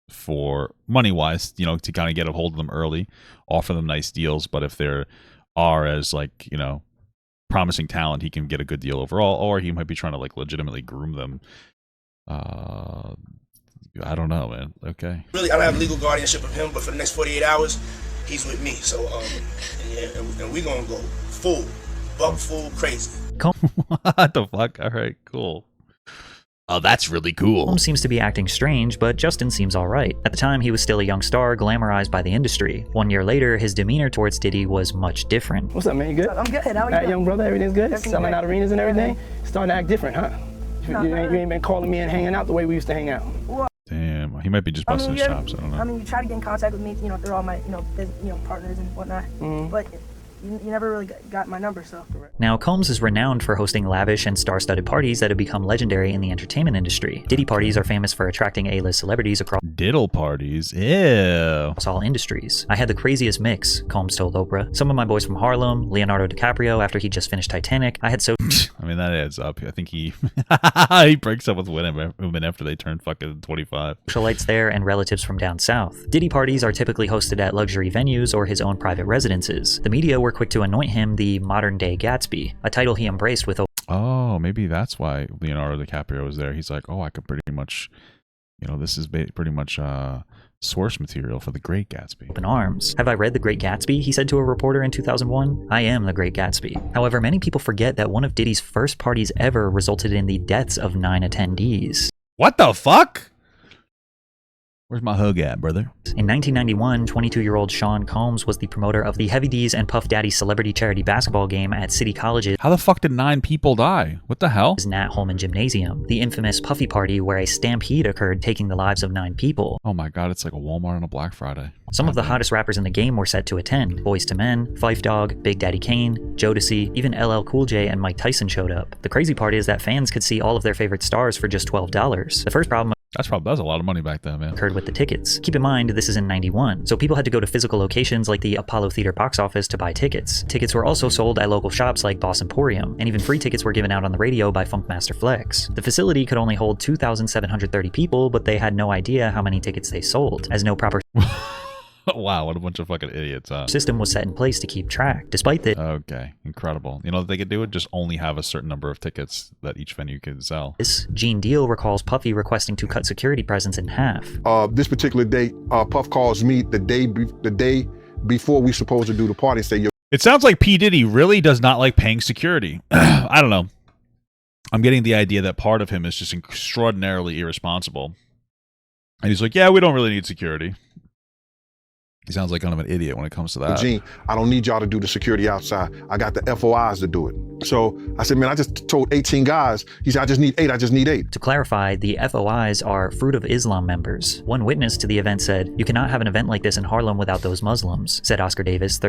for money-wise, you know, to kind of get a hold of them early, offer them nice deals. But if there are as like, you know, promising talent, he can get a good deal overall, or he might be trying to like legitimately groom them. I don't know, man. Okay. Really, I don't have legal guardianship of him, but for the next 48 hours, he's with me. So, yeah, and we're gonna go buck full crazy. What the fuck? All right, cool. Oh, that's really cool. Combs seems to be acting strange, but Justin seems alright. At the time, he was still a young star, glamorized by the industry. 1 year later, his demeanor towards Diddy was much different. What's up, man? You good? I'm good. How are you? Right, young brother, everything's good? Everything's Selling great. out arenas and everything? Starting to act different, huh? No, you ain't been calling me and hanging out the way we used to hang out. Well, Damn, he might be just busting his chops. I don't know. I mean, you try to get in contact with me, you know, through all my, partners and whatnot. But you never really got my number, so. Now, Combs is renowned for hosting lavish and star-studded parties that have become legendary in the entertainment industry. Diddy parties are famous for attracting A-list celebrities across Diddle parties? Ew. all industries. I had the craziest mix, Combs told Oprah. Some of my boys from Harlem, Leonardo DiCaprio after he just finished Titanic. I had so... I mean, that adds up. I think he breaks up with women after they turn fucking 25. Socialites there and relatives from down south. Diddy parties are typically hosted at luxury venues or his own private residences. The media were quick to anoint him the modern-day Gatsby, a title he embraced with... Oh, maybe that's why Leonardo DiCaprio was there. He's like, oh, I could pretty much, you know, this is pretty much source material for The Great Gatsby. Open arms. Have I read The Great Gatsby? He said to a reporter in 2001. I am The Great Gatsby. However, many people forget that one of Diddy's first parties ever resulted in the deaths of 9 attendees. What the fuck? Where's my hug at, brother? In 1991, 22-year-old Sean Combs was the promoter of the Heavy D's and Puff Daddy celebrity charity basketball game at City College's... How the fuck did 9 people die? What the hell? Nat Holman Gymnasium, the infamous Puffy party where a stampede occurred taking the lives of 9 people. Oh my god, it's like a Walmart on a Black Friday. Some of the hottest rappers in the game were set to attend. Boyz II Men, Phife Dawg, Big Daddy Kane, Jodeci, even LL Cool J and Mike Tyson showed up. The crazy part is that fans could see all of their favorite stars for just $12. The first problem... That's a lot of money back then, man. Occurred with the tickets. Keep in mind, this is in 91, so people had to go to physical locations like the Apollo Theater box office to buy tickets. Tickets were also sold at local shops like Boss Emporium, and even free tickets were given out on the radio by Funkmaster Flex. The facility could only hold 2,730 people, but they had no idea how many tickets they sold, as no proper... Wow, what a bunch of fucking idiots, huh? System was set in place to keep track. Despite this... Okay, incredible. You know what they could do? It just only have a certain number of tickets that each venue could sell. Gene Deal recalls Puffy requesting to cut security presence in half. This particular day, Puff calls me the day before we supposed to do the party and say, yo. It sounds like P. Diddy really does not like paying security. I don't know. I'm getting the idea that part of him is just extraordinarily irresponsible. And he's like, yeah, we don't really need security. He sounds like kind of an idiot when it comes to that. Gene, I don't need y'all to do the security outside. I got the FOIs to do it. So I said, man, I just told 18 guys. He said, I just need 8. To clarify, the FOIs are Fruit of Islam members. One witness to the event said, you cannot have an event like this in Harlem without those Muslims, said Oscar Davis,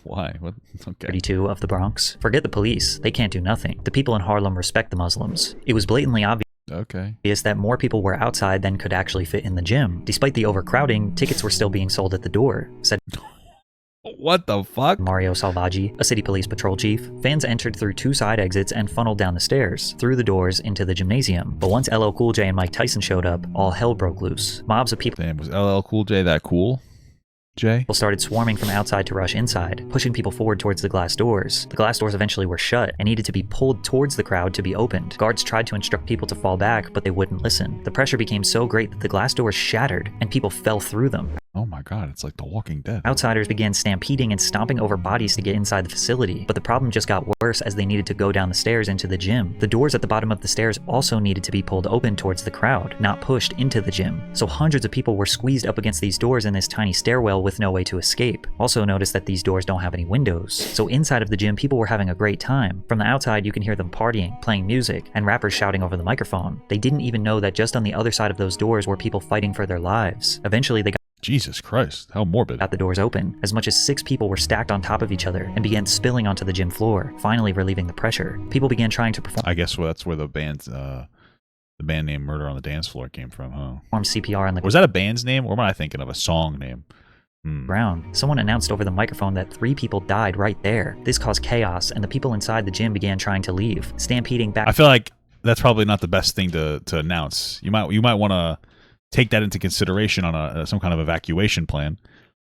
Why? What? Okay. 32 of the Bronx. Forget the police. They can't do nothing. The people in Harlem respect the Muslims. It was blatantly obvious. Okay. Is that more people were outside than could actually fit in the gym. Despite the overcrowding, tickets were still being sold at the door, said what the fuck? Mario Salvaggi, a city police patrol chief. Fans entered through 2 side exits and funneled down the stairs, through the doors into the gymnasium. But once LL Cool J and Mike Tyson showed up, all hell broke loose. Mobs of people Damn, was LL Cool J that cool? Jay? Started swarming from outside to rush inside, pushing people forward towards the glass doors. The glass doors eventually were shut and needed to be pulled towards the crowd to be opened. Guards tried to instruct people to fall back, but they wouldn't listen. The pressure became so great that the glass doors shattered and people fell through them. Oh my god, it's like The Walking Dead. Outsiders began stampeding and stomping over bodies to get inside the facility, but the problem just got worse as they needed to go down the stairs into the gym. The doors at the bottom of the stairs also needed to be pulled open towards the crowd, not pushed into the gym. So hundreds of people were squeezed up against these doors in this tiny stairwell with no way to escape. Also notice that these doors don't have any windows. So inside of the gym, people were having a great time. From the outside, you can hear them partying, playing music, and rappers shouting over the microphone. They didn't even know that just on the other side of those doors were people fighting for their lives. Eventually, they got Jesus Christ, how morbid. Got the doors open. As much as 6 people were stacked on top of each other and began spilling onto the gym floor, finally relieving the pressure. People began trying to perform. I guess that's where the band name Murder on the Dance Floor came from, huh? Perform CPR on the Was that a band's name, or am I thinking of a song name? ground. Someone announced over the microphone that 3 people died right there. This caused chaos, and the people inside the gym began trying to leave, stampeding back. I feel like that's probably not the best thing to announce. You might want to take that into consideration on some kind of evacuation plan,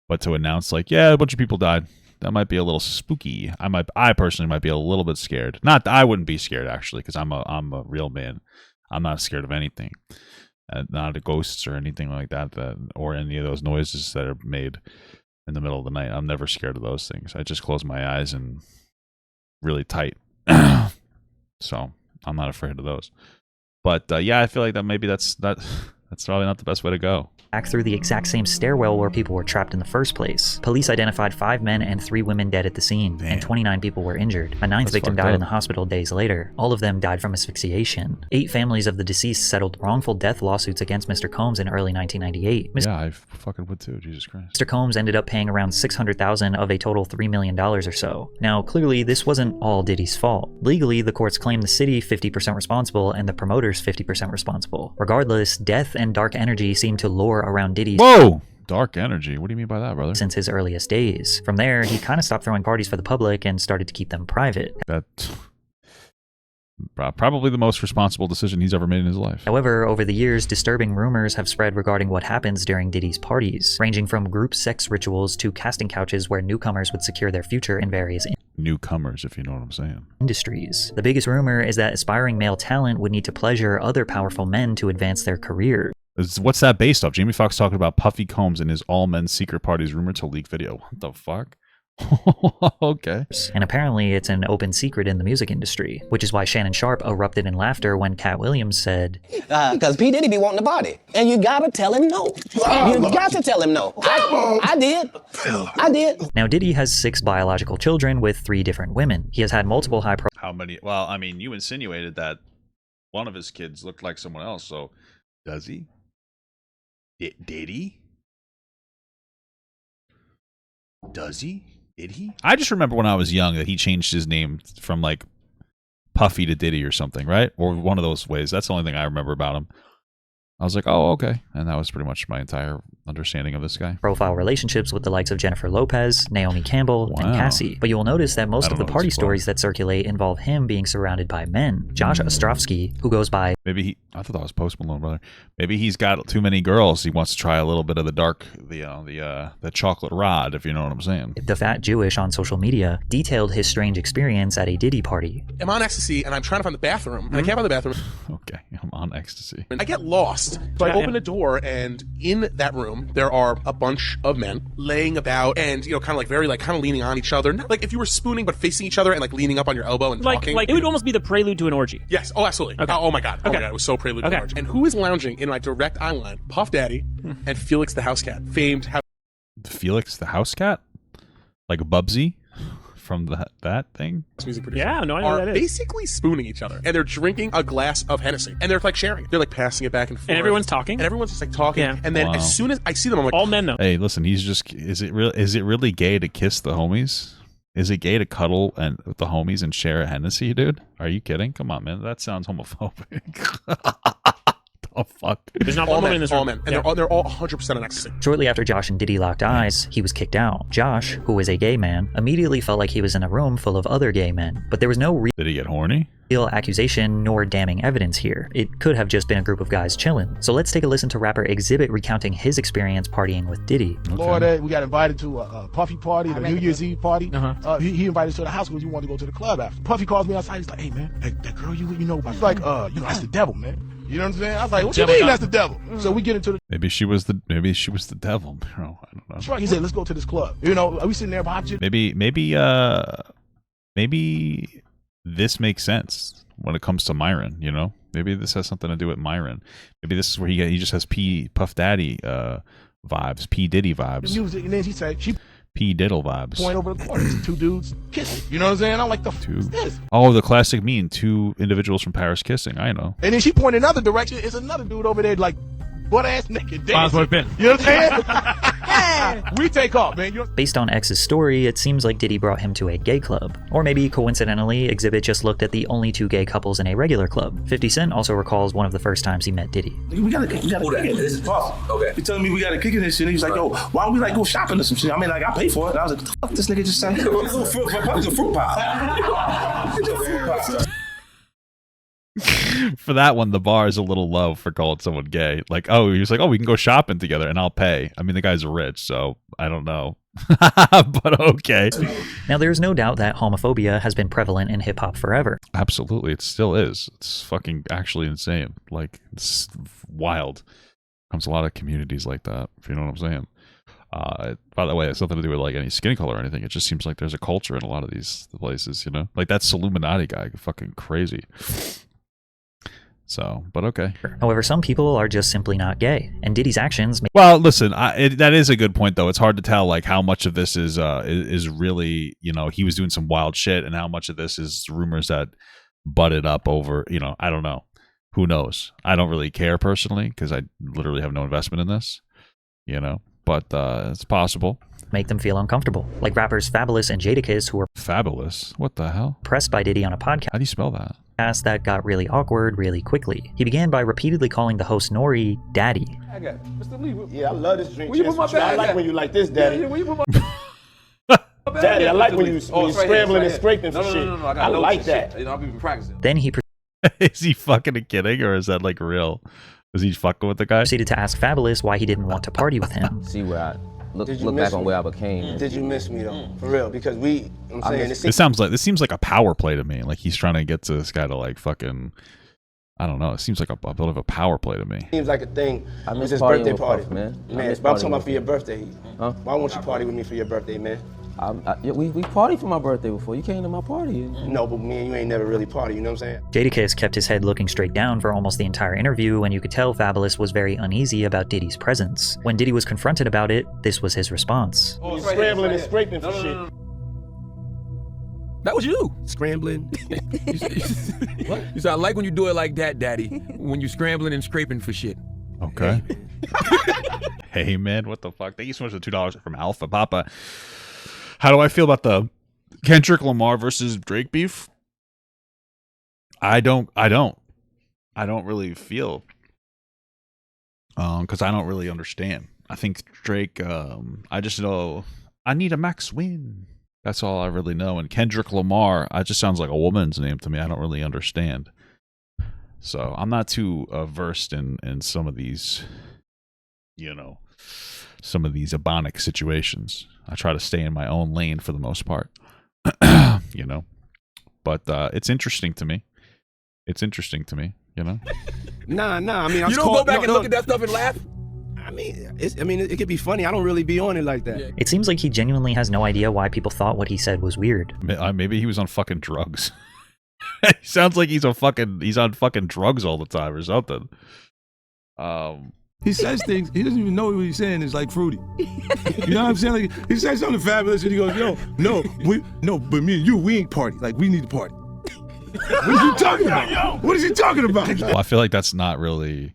but to announce like, yeah, a bunch of people died, that might be a little spooky. I personally might be a little bit scared. Not, I wouldn't be scared actually, because I'm a real man. I'm not scared of anything, not of ghosts or anything like that, or any of those noises that are made in the middle of the night. I'm never scared of those things. I just close my eyes and really tight, so I'm not afraid of those. But yeah, I feel like that maybe that's probably not the best way to go. Back through the exact same stairwell where people were trapped in the first place. Police identified 5 men and 3 women dead at the scene, and 29 people were injured. A 9th victim died in the hospital days later. All of them died from asphyxiation. 8 families of the deceased settled wrongful death lawsuits against Mr. Combs in early 1998. Yeah, I fucking would too, Jesus Christ. Mr. Combs ended up paying around $600,000 of a total $3 million or so. Now, clearly, this wasn't all Diddy's fault. Legally, the courts claimed the city 50% responsible and the promoters 50% responsible. Regardless, death and dark energy seemed to lure around Diddy's dark energy. What do you mean by that, brother? Since his earliest days. From there, he kind of stopped throwing parties for the public and started to keep them private. That's probably the most responsible decision he's ever made in his life. However, over the years, disturbing rumors have spread regarding what happens during Diddy's parties, ranging from group sex rituals to casting couches where newcomers would secure their future in various newcomers, if you know what I'm saying. Industries. The biggest rumor is that aspiring male talent would need to pleasure other powerful men to advance their career. What's that based off? Jamie Foxx talking about Puffy Combs and his all men's secret parties rumored to leak video. What the fuck? Okay. And apparently it's an open secret in the music industry, which is why Shannon Sharp erupted in laughter when Cat Williams said, because P. Diddy be wanting the body, and you gotta tell him no. You got to tell him no. I did. Now Diddy has 6 biological children with 3 different women. He has had multiple high How many? Well, I mean, you insinuated that one of his kids looked like someone else, so does he? Did he? Does he? Did he? I just remember when I was young that he changed his name from like Puffy to Diddy or something, right? Or one of those ways. That's the only thing I remember about him. I was like, oh, okay. And that was pretty much my entire understanding of this guy. Profile relationships with the likes of Jennifer Lopez, Naomi Campbell, and Cassie. But you will notice that most of the party stories that circulate involve him being surrounded by men. Josh Ostrovsky, who goes by... I thought that was Post Malone, brother. Maybe he's got too many girls. He wants to try a little bit of the dark, the chocolate rod, if you know what I'm saying. The Fat Jewish on social media detailed his strange experience at a Diddy party. I'm on ecstasy and I'm trying to find the bathroom. And I can't find the bathroom. Okay, I'm on ecstasy. And I get lost. So I open a door, and in that room, there are a bunch of men laying about and, kind of like very, like, kind of leaning on each other. Not like if you were spooning, but facing each other and, like, leaning up on your elbow and talking. Like, it would almost be the prelude to an orgy. Yes. Oh, absolutely. Okay. Oh, my God. Oh, my God. It was so prelude to an orgy. And who is lounging in my direct eye line? Puff Daddy and Felix the House Cat. Famed house. Felix the House Cat? Like Bubsy? From that thing? Music producer. Yeah, no, I know are what that is. basically spooning each other, and they're drinking a glass of Hennessy, and they're like sharing. They're like passing it back and forth, and everyone's talking, and everyone's just like talking. Yeah. And then as soon as I see them, I'm like, all men though. Hey, listen, he's just is it really gay to kiss the homies? Is it gay to cuddle and with the homies and share a Hennessy, dude? Are you kidding? Come on, man. That sounds homophobic. Oh fuck! There's not all one woman men, in this all room. men, and they're all 100% an ecstasy. Shortly after Josh and Diddy locked eyes, he was kicked out. Josh, who is a gay man, immediately felt like he was in a room full of other gay men, but there was no Did he get horny? real accusation nor damning evidence here. It could have just been a group of guys chilling. So let's take a listen to rapper Exhibit recounting his experience partying with Diddy. Florida, we got invited to a Puffy party, the New Year's Eve party. He invited us to the house because he wanted to go to the club after. Puffy calls me outside. He's like, "Hey man, that girl you know about?" He's like, that's the devil, man. You know what I'm saying? I was like, "What you mean that's the devil?" So we get into the. Maybe she was the devil, bro. I don't know. That's right. He said, "Let's go to this club." You know, are we sitting there watching? Maybe this makes sense when it comes to Myron. You know, maybe this has something to do with Myron. Maybe this is where he just has Puff Daddy vibes, P Diddy vibes, Music, and then he said, "She." P Diddle vibes. Point over the corner, two dudes kissing. You know what I'm saying? I'm like, "The fuck is this?" Oh, the classic meme: two individuals from Paris kissing. I know. And then she pointed another direction. It's another dude over there, like butt ass naked dancing. You know what I'm saying? We take off, man. Based on X's story, it seems like Diddy brought him to a gay club. Or maybe, coincidentally, Exhibit just looked at the only two gay couples in a regular club. 50 Cent also recalls one of the first times he met Diddy. We gotta kick it. This is possible. Okay. He telling me we gotta kick it and shit. He's like, "Yo, why don't we like go shopping or some shit?" I mean, like, I pay for it. And I was like, "What the fuck this nigga just said?" It's a fruit pie. It's a fruit pie. For that one, the bar is a little low for calling someone gay. Like, oh, he was like, "Oh, we can go shopping together and I'll pay." I mean, the guy's rich, so I don't know. But okay. Now, there's no doubt that homophobia has been prevalent in hip-hop forever. Absolutely. It still is. It's fucking actually insane. Like, it's wild. Comes a lot of communities like that, if you know what I'm saying. By the way, it's nothing to do with like any skin color or anything. It just seems like there's a culture in a lot of these places, you know? Like that Illuminati guy, fucking crazy. So, but okay. However, some people are just simply not gay, and Diddy's actions. Well, listen, that is a good point, though. It's hard to tell, like, how much of this is really, you know, he was doing some wild shit, and how much of this is rumors that butted up over, you know, I don't know. Who knows? I don't really care personally because I literally have no investment in this, you know. But it's possible. Make them feel uncomfortable, like rappers Fabulous and Jadakiss, who were Fabulous. What the hell? Pressed by Diddy on a podcast. How do you spell that? That got really awkward really quickly. He began by repeatedly calling the host Nori Daddy. I got it. Mr. Lee, yeah, I love this drink. I like when you like this, Daddy. Yeah, you put my Daddy, I like when you scrambling and scraping for shit. No, I like that. I've been practicing. Then he is he fucking kidding, or is that like real? Is he fucking with the guy? Proceeded to ask Fabulous why he didn't want to party with him. See where I look back on where I became. Did you miss me though? For real? Because I'm saying this seems like a power play to me. Like he's trying to get to this guy to like fucking. I don't know. It seems like a bit of a power play to me. Seems like a thing. I miss his partying birthday with party, Puff, man. But I'm talking about for your birthday. Huh? Why won't you party with me for your birthday, man? We partied for my birthday before. You came to my party. No, but me and you ain't never really party, you know what I'm saying? Jadakiss kept his head looking straight down for almost the entire interview, and you could tell Fabulous was very uneasy about Diddy's presence. When Diddy was confronted about it, this was his response. Oh, scrambling and scraping for shit. That was you. Scrambling. What? You said, "I like when you do it like that, Daddy. When you're scrambling and scraping for shit." Okay. Hey, man, what the fuck? Thank you so much for the $2 from Alpha Papa. How do I feel about the Kendrick Lamar versus Drake beef? I don't really feel, because I don't really understand. I think Drake, I just know I need a Max win. That's all I really know. And Kendrick Lamar, it just sounds like a woman's name to me. I don't really understand. So I'm not too versed in some of these, you know, some of these ebonic situations. I try to stay in my own lane for the most part, you know. But it's interesting to me. It's interesting to me, you know. Nah. I mean, you don't go back and look at that stuff and laugh. I mean, it could be funny. I don't really be on it like that. It seems like he genuinely has no idea why people thought what he said was weird. Maybe he was on fucking drugs. He sounds like he's on fucking drugs all the time or something. He says things, he doesn't even know what he's saying is like fruity. You know what I'm saying? Like, he says something fabulous and he goes, but me and you, we ain't party. Like, we need to party. What is he talking about? What is he talking about? Well, I feel like that's not really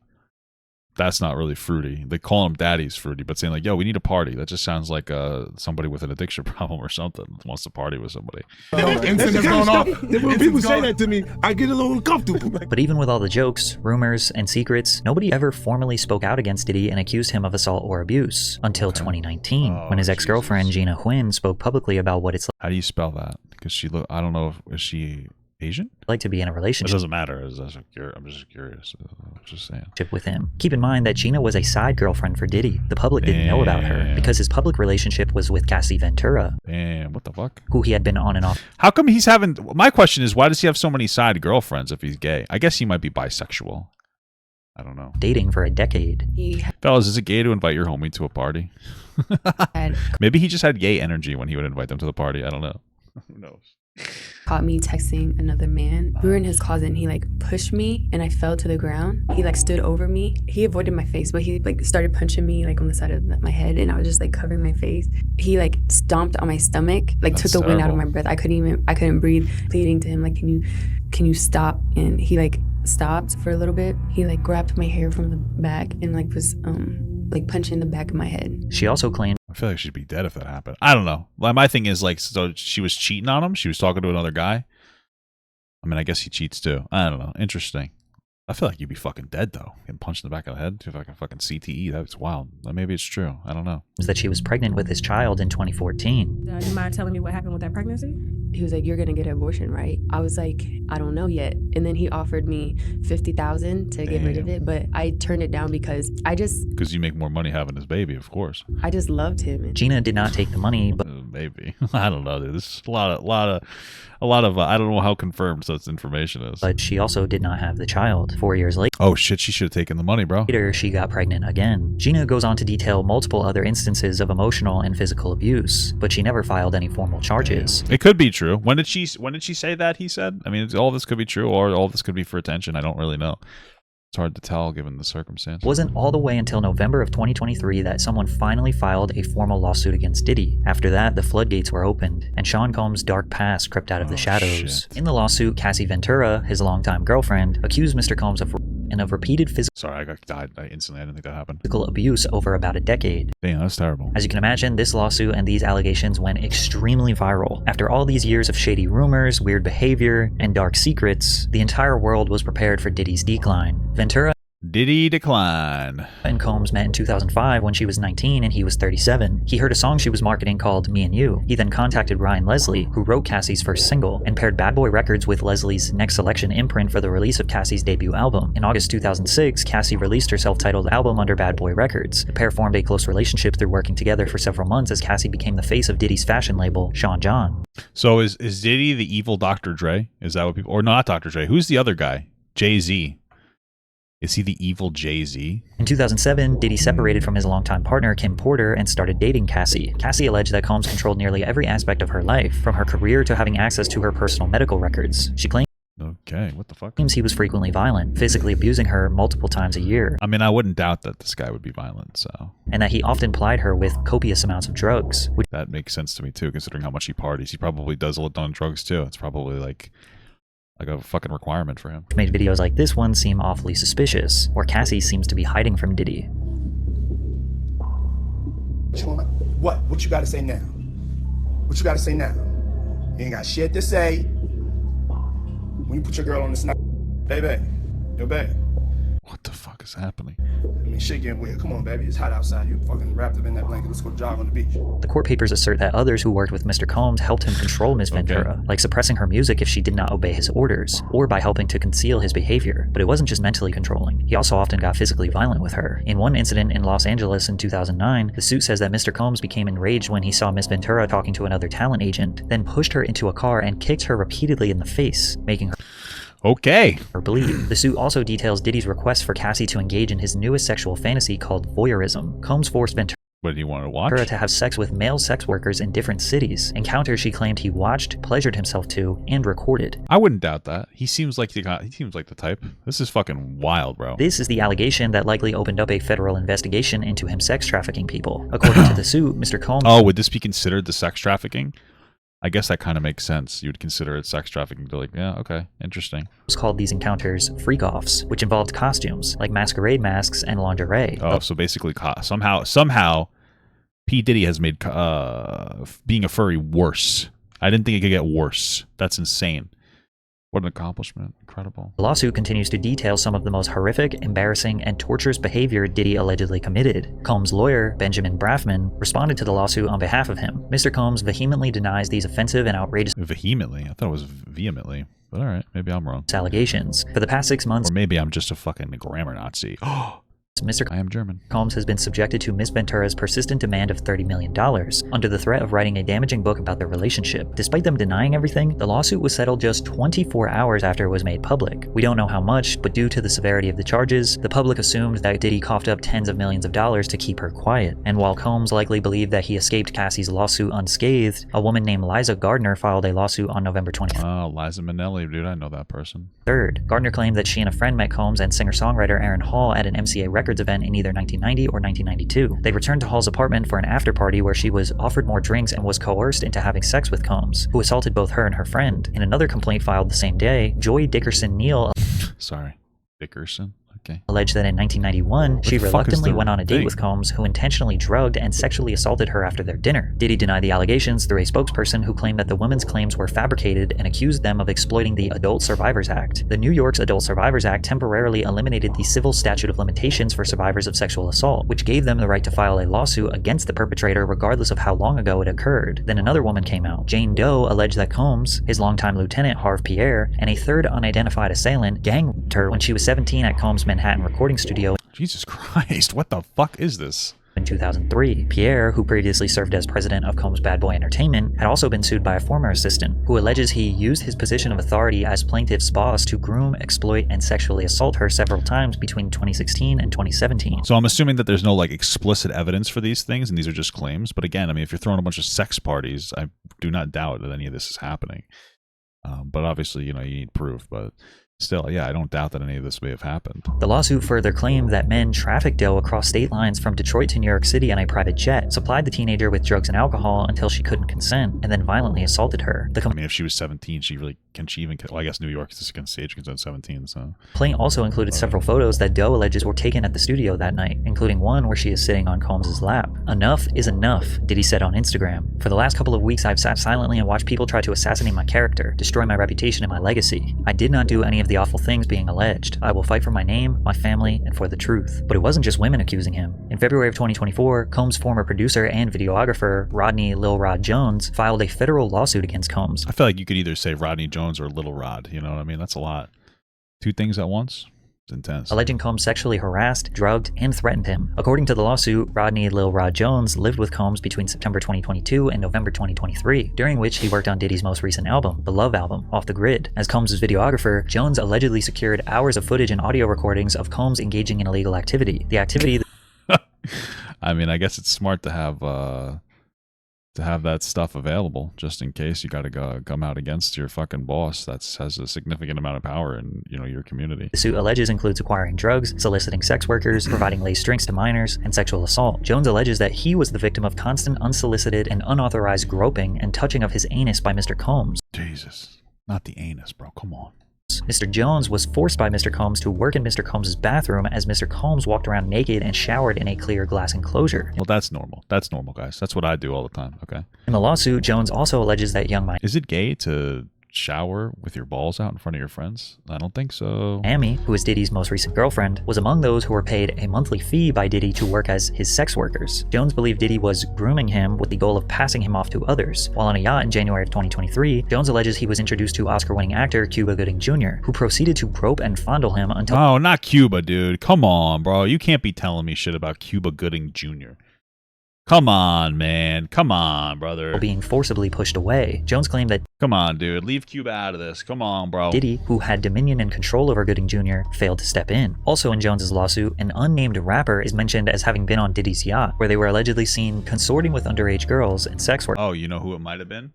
that's not really fruity. They call him daddy's fruity, but saying like, yo, we need a party. That just sounds like somebody with an addiction problem or something wants to party with somebody. Incident going off. When people say that to me, I get a little uncomfortable. But even with all the jokes, rumors, and secrets, nobody ever formally spoke out against Diddy and accused him of assault or abuse until 2019, when his ex-girlfriend Gina Huynh spoke publicly about what it's How do you spell that? Because I don't know, is she Asian? like to be in a relationship. It doesn't matter. I'm just curious. I'm just saying. With him. Keep in mind that Gina was a side girlfriend for Diddy. The public didn't know about her because his public relationship was with Cassie Ventura. Damn, what the fuck? Who he had been on and off. How come he's having... My question is, why does he have so many side girlfriends if he's gay? I guess he might be bisexual. I don't know. Dating for a decade. Fellas, is it gay to invite your homie to a party? Maybe he just had gay energy when he would invite them to the party. I don't know. Who knows? Caught me texting another man. We were in his closet and he like pushed me and I fell to the ground. He like stood over me. He avoided my face, but he like started punching me like on the side of my head and I was just like covering my face. He like stomped on my stomach, like That's took the wind out of terrible. my breath. I couldn't breathe, pleading to him like, can you stop? And he like stopped for a little bit. He like grabbed my hair from the back and like was like punching the back of my head. She also claimed, I feel like she'd be dead if that happened. I don't know. Like, my thing is like, so she was cheating on him. She was talking to another guy. I mean, I guess he cheats too. I don't know. Interesting. I feel like you'd be fucking dead though. Getting punched in the back of the head. If like a fucking CTE, that's wild. Maybe it's true. I don't know. that she was pregnant with his child in 2014. Do you mind telling me what happened with that pregnancy? He was like, "You're gonna get an abortion, right?" I was like, "I don't know yet." And then he offered me $50,000 to get rid of it, but I turned it down because because you make more money having his baby, of course. I just loved him. Gina did not take the money, but maybe I don't know, dude. This is a lot of I don't know how confirmed such information is. But she also did not have the child. 4 years later. Oh shit, she should have taken the money, bro. Later, she got pregnant again. Gina goes on to detail multiple other instances of emotional and physical abuse, but she never filed any formal charges. It could be true. When did she say that? He said. I mean, all this could be true, or all this could be for attention. I don't really know. It's hard to tell given the circumstances. It wasn't all the way until November of 2023 that someone finally filed a formal lawsuit against Diddy. After that, the floodgates were opened, and Sean Combs' dark past crept out of the shadows. Shit. In the lawsuit, Cassie Ventura, his longtime girlfriend, accused Mr. Combs of repeated physical Sorry, I got died instantly. I didn't think that happened. abuse over about a decade. Damn, that's terrible. As you can imagine, this lawsuit and these allegations went extremely viral. After all these years of shady rumors, weird behavior, and dark secrets, the entire world was prepared for Diddy's decline. Ventura Diddy decline. and Combs met in 2005 when she was 19 and he was 37. He heard a song she was marketing called Me and You. He then contacted Ryan Leslie, who wrote Cassie's first single, and paired Bad Boy Records with Leslie's Next Selection imprint for the release of Cassie's debut album. In August 2006, Cassie released her self-titled album under Bad Boy Records. The pair formed a close relationship through working together for several months as Cassie became the face of Diddy's fashion label, Sean John. So is Diddy the evil Dr. Dre? Is that what people, or not Dr. Dre? Who's the other guy? Jay-Z. Is he the evil Jay-Z? In 2007, Diddy separated from his longtime partner, Kim Porter, and started dating Cassie. Cassie alleged that Combs controlled nearly every aspect of her life, from her career to having access to her personal medical records. She claims Okay, what the fuck? he was frequently violent, physically abusing her multiple times a year. I mean, I wouldn't doubt that this guy would be violent, so. And that he often plied her with copious amounts of drugs. That makes sense to me too, considering how much he parties. He probably does a lot on drugs too. It's probably like a fucking requirement for him. Which made videos like this one seem awfully suspicious, where Cassie seems to be hiding from Diddy. What? What you gotta say now? What you gotta say now? You ain't got shit to say. When you put your girl on the snap, baby, yo, baby. What the fuck is happening? I mean, shit getting weird. Come on, baby. It's hot outside. You fucking wrapped up in that blanket. Let's go jog on the beach. The court papers assert that others who worked with Mr. Combs helped him control Ms. Ventura, like suppressing her music if she did not obey his orders, or by helping to conceal his behavior. But it wasn't just mentally controlling. He also often got physically violent with her. In one incident in Los Angeles in 2009, the suit says that Mr. Combs became enraged when he saw Ms. Ventura talking to another talent agent, then pushed her into a car and kicked her repeatedly in the face, making her bleed. The suit also details Diddy's request for Cassie to engage in his newest sexual fantasy called voyeurism. Combs forced Ventura What did he want to watch? to have sex with male sex workers in different cities, encounters she claimed he watched, pleasured himself to, and recorded. I wouldn't doubt that. He seems like the type. This is fucking wild, bro. This is the allegation that likely opened up a federal investigation into him sex trafficking people. According to the suit, Mr. Combs Oh, would this be considered the sex trafficking? I guess that kind of makes sense. You would consider it sex trafficking. They're like, yeah, okay, interesting. Called these encounters freak-offs, which involved costumes like masquerade masks and lingerie. Oh, so basically, somehow, P. Diddy has made being a furry worse. I didn't think it could get worse. That's insane. What an accomplishment. Incredible. The lawsuit continues to detail some of the most horrific, embarrassing, and torturous behavior Diddy allegedly committed. Combs' lawyer, Benjamin Braffman, responded to the lawsuit on behalf of him. Mr. Combs vehemently denies these offensive and outrageous... Vehemently? I thought it was vehemently. But alright, maybe I'm wrong. ...allegations. For the past 6 months... Or maybe I'm just a fucking grammar Nazi. I am German. Combs has been subjected to Ms. Ventura's persistent demand of $30 million, under the threat of writing a damaging book about their relationship. Despite them denying everything, the lawsuit was settled just 24 hours after it was made public. We don't know how much, but due to the severity of the charges, the public assumed that Diddy coughed up tens of millions of dollars to keep her quiet. And while Combs likely believed that he escaped Cassie's lawsuit unscathed, a woman named Liza Gardner filed a lawsuit on November 23rd. Oh, Liza Minnelli, dude, I know that person. Gardner claimed that she and a friend met Combs and singer-songwriter Aaron Hall at an MCA Records event in either 1990 or 1992. They returned to Hall's apartment for an after-party where she was offered more drinks and was coerced into having sex with Combs, who assaulted both her and her friend. In another complaint filed the same day, Joy Dickerson Neal Dickerson? Okay. Alleged that in 1991, she reluctantly went on a date with Combs, who intentionally drugged and sexually assaulted her after their dinner. Diddy denied the allegations through a spokesperson who claimed that the women's claims were fabricated and accused them of exploiting the Adult Survivors Act. The New York's Adult Survivors Act temporarily eliminated the civil statute of limitations for survivors of sexual assault, which gave them the right to file a lawsuit against the perpetrator regardless of how long ago it occurred. Then another woman came out. Jane Doe alleged that Combs, his longtime lieutenant Harve Pierre, and a third unidentified assailant gang-raped her when she was 17 at Combs' Manhattan recording studio. Jesus Christ, what the fuck is this? In 2003, Pierre, who previously served as president of Combs Bad Boy Entertainment, had also been sued by a former assistant, who alleges he used his position of authority as plaintiff's boss to groom, exploit, and sexually assault her several times between 2016 and 2017. So I'm assuming that there's no like explicit evidence for these things, and these are just claims. But again, I mean, if you're throwing a bunch of sex parties, I do not doubt that any of this is happening. But obviously, you know, you need proof. But still, yeah, I don't doubt that any of this may have happened. The lawsuit further claimed that men trafficked Doe across state lines from Detroit to New York City on a private jet, supplied the teenager with drugs and alcohol until she couldn't consent, and then violently assaulted her. I mean, if she was 17, can she even? Well, I guess New York is against stage consent 17, so. Complaint also included several photos that Doe alleges were taken at the studio that night, including one where she is sitting on Combs' lap. Enough is enough, Diddy said on Instagram. For the last couple of weeks, I've sat silently and watched people try to assassinate my character, destroy my reputation and my legacy. I did not do any of the awful things being alleged. I will fight for my name, my family, and for the truth. But it wasn't just women accusing him. In February of 2024, Combs' former producer and videographer, Rodney Lil Rod Jones, filed a federal lawsuit against Combs. I feel like you could either say Rodney Jones or Little Rod, you know what I mean? That's a lot. Two things at once? It's intense. Alleging Combs sexually harassed, drugged, and threatened him. According to the lawsuit, Rodney Lil Rod Jones lived with Combs between September 2022 and November 2023, during which he worked on Diddy's most recent album, the Love album, Off the Grid. As Combs' videographer, Jones allegedly secured hours of footage and audio recordings of Combs engaging in illegal activity. The activity I mean, I guess it's smart to have that stuff available just in case you got to come out against your fucking boss that has a significant amount of power in, you know, your community. The suit alleges includes acquiring drugs, soliciting sex workers, providing laced drinks to minors, and sexual assault. Jones alleges that he was the victim of constant unsolicited and unauthorized groping and touching of his anus by Mr. Combs. Jesus, not the anus, bro. Come on. Mr. Jones was forced by Mr. Combs to work in Mr. Combs' bathroom as Mr. Combs walked around naked and showered in a clear glass enclosure. Well, that's normal. That's normal, guys. That's what I do all the time, okay? In the lawsuit, Jones also alleges that young Is it gay to shower with your balls out in front of your friends? I don't think so. Amy, who is Diddy's most recent girlfriend, was among those who were paid a monthly fee by Diddy to work as his sex workers. Jones believed Diddy was grooming him with the goal of passing him off to others. While on a yacht in January of 2023, Jones alleges he was introduced to Oscar-winning actor Cuba Gooding Jr., who proceeded to grope and fondle him until— Oh, not Cuba, dude. Come on, bro. You can't be telling me shit about Cuba Gooding Jr. Come on, man. Come on, brother. Being forcibly pushed away. Jones claimed that— Come on, dude. Leave Cuba out of this. Come on, bro. Diddy, who had dominion and control over Gooding Jr., failed to step in. Also in Jones's lawsuit, an unnamed rapper is mentioned as having been on Diddy's yacht, where they were allegedly seen consorting with underage girls and sex work. Oh, you know who it might have been?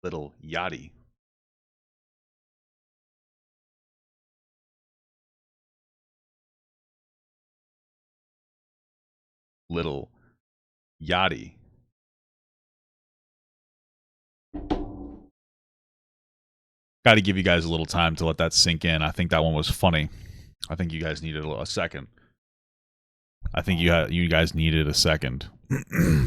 Little Yachty. Little Yachty. Got to give you guys a little time to let that sink in. I think that one was funny. I think you guys needed a second. I think you guys needed a second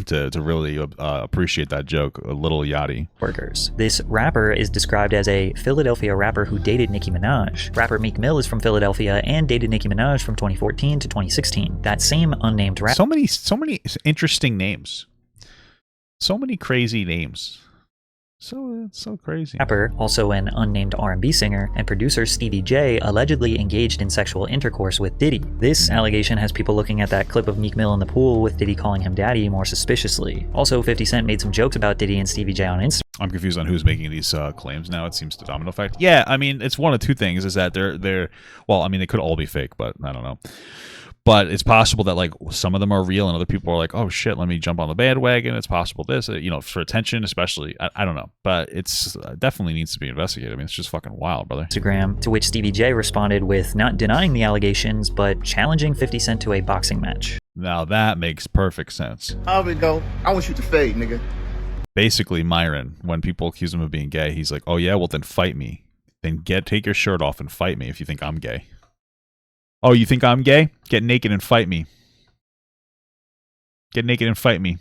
to really appreciate that joke. A little yachty. Workers. This rapper is described as a Philadelphia rapper who dated Nicki Minaj. Rapper Meek Mill is from Philadelphia and dated Nicki Minaj from 2014 to 2016. That same unnamed rapper. So many interesting names. So many crazy names. So crazy. Rapper, also an unnamed R&B singer, and producer Stevie J allegedly engaged in sexual intercourse with Diddy. This allegation has people looking at that clip of Meek Mill in the pool with Diddy calling him daddy more suspiciously. Also, 50 Cent made some jokes about Diddy and Stevie J on Instagram. I'm confused on who's making these claims now. It seems to domino effect. Yeah, I mean, it's one of two things. Is that they're well, I mean, they could all be fake, but I don't know. But it's possible that like some of them are real and other people are like, oh shit, let me jump on the bandwagon. It's possible this, for attention, especially. I don't know. But it's definitely needs to be investigated. I mean, it's just fucking wild, brother. Instagram, to which Stevie J responded with not denying the allegations, but challenging 50 Cent to a boxing match. Now that makes perfect sense. How we go? I want you to fade, nigga. Basically, Myron, when people accuse him of being gay, he's like, oh yeah, well then fight me. Then take your shirt off and fight me if you think I'm gay. Oh, you think I'm gay? Get naked and fight me. Get naked and fight me.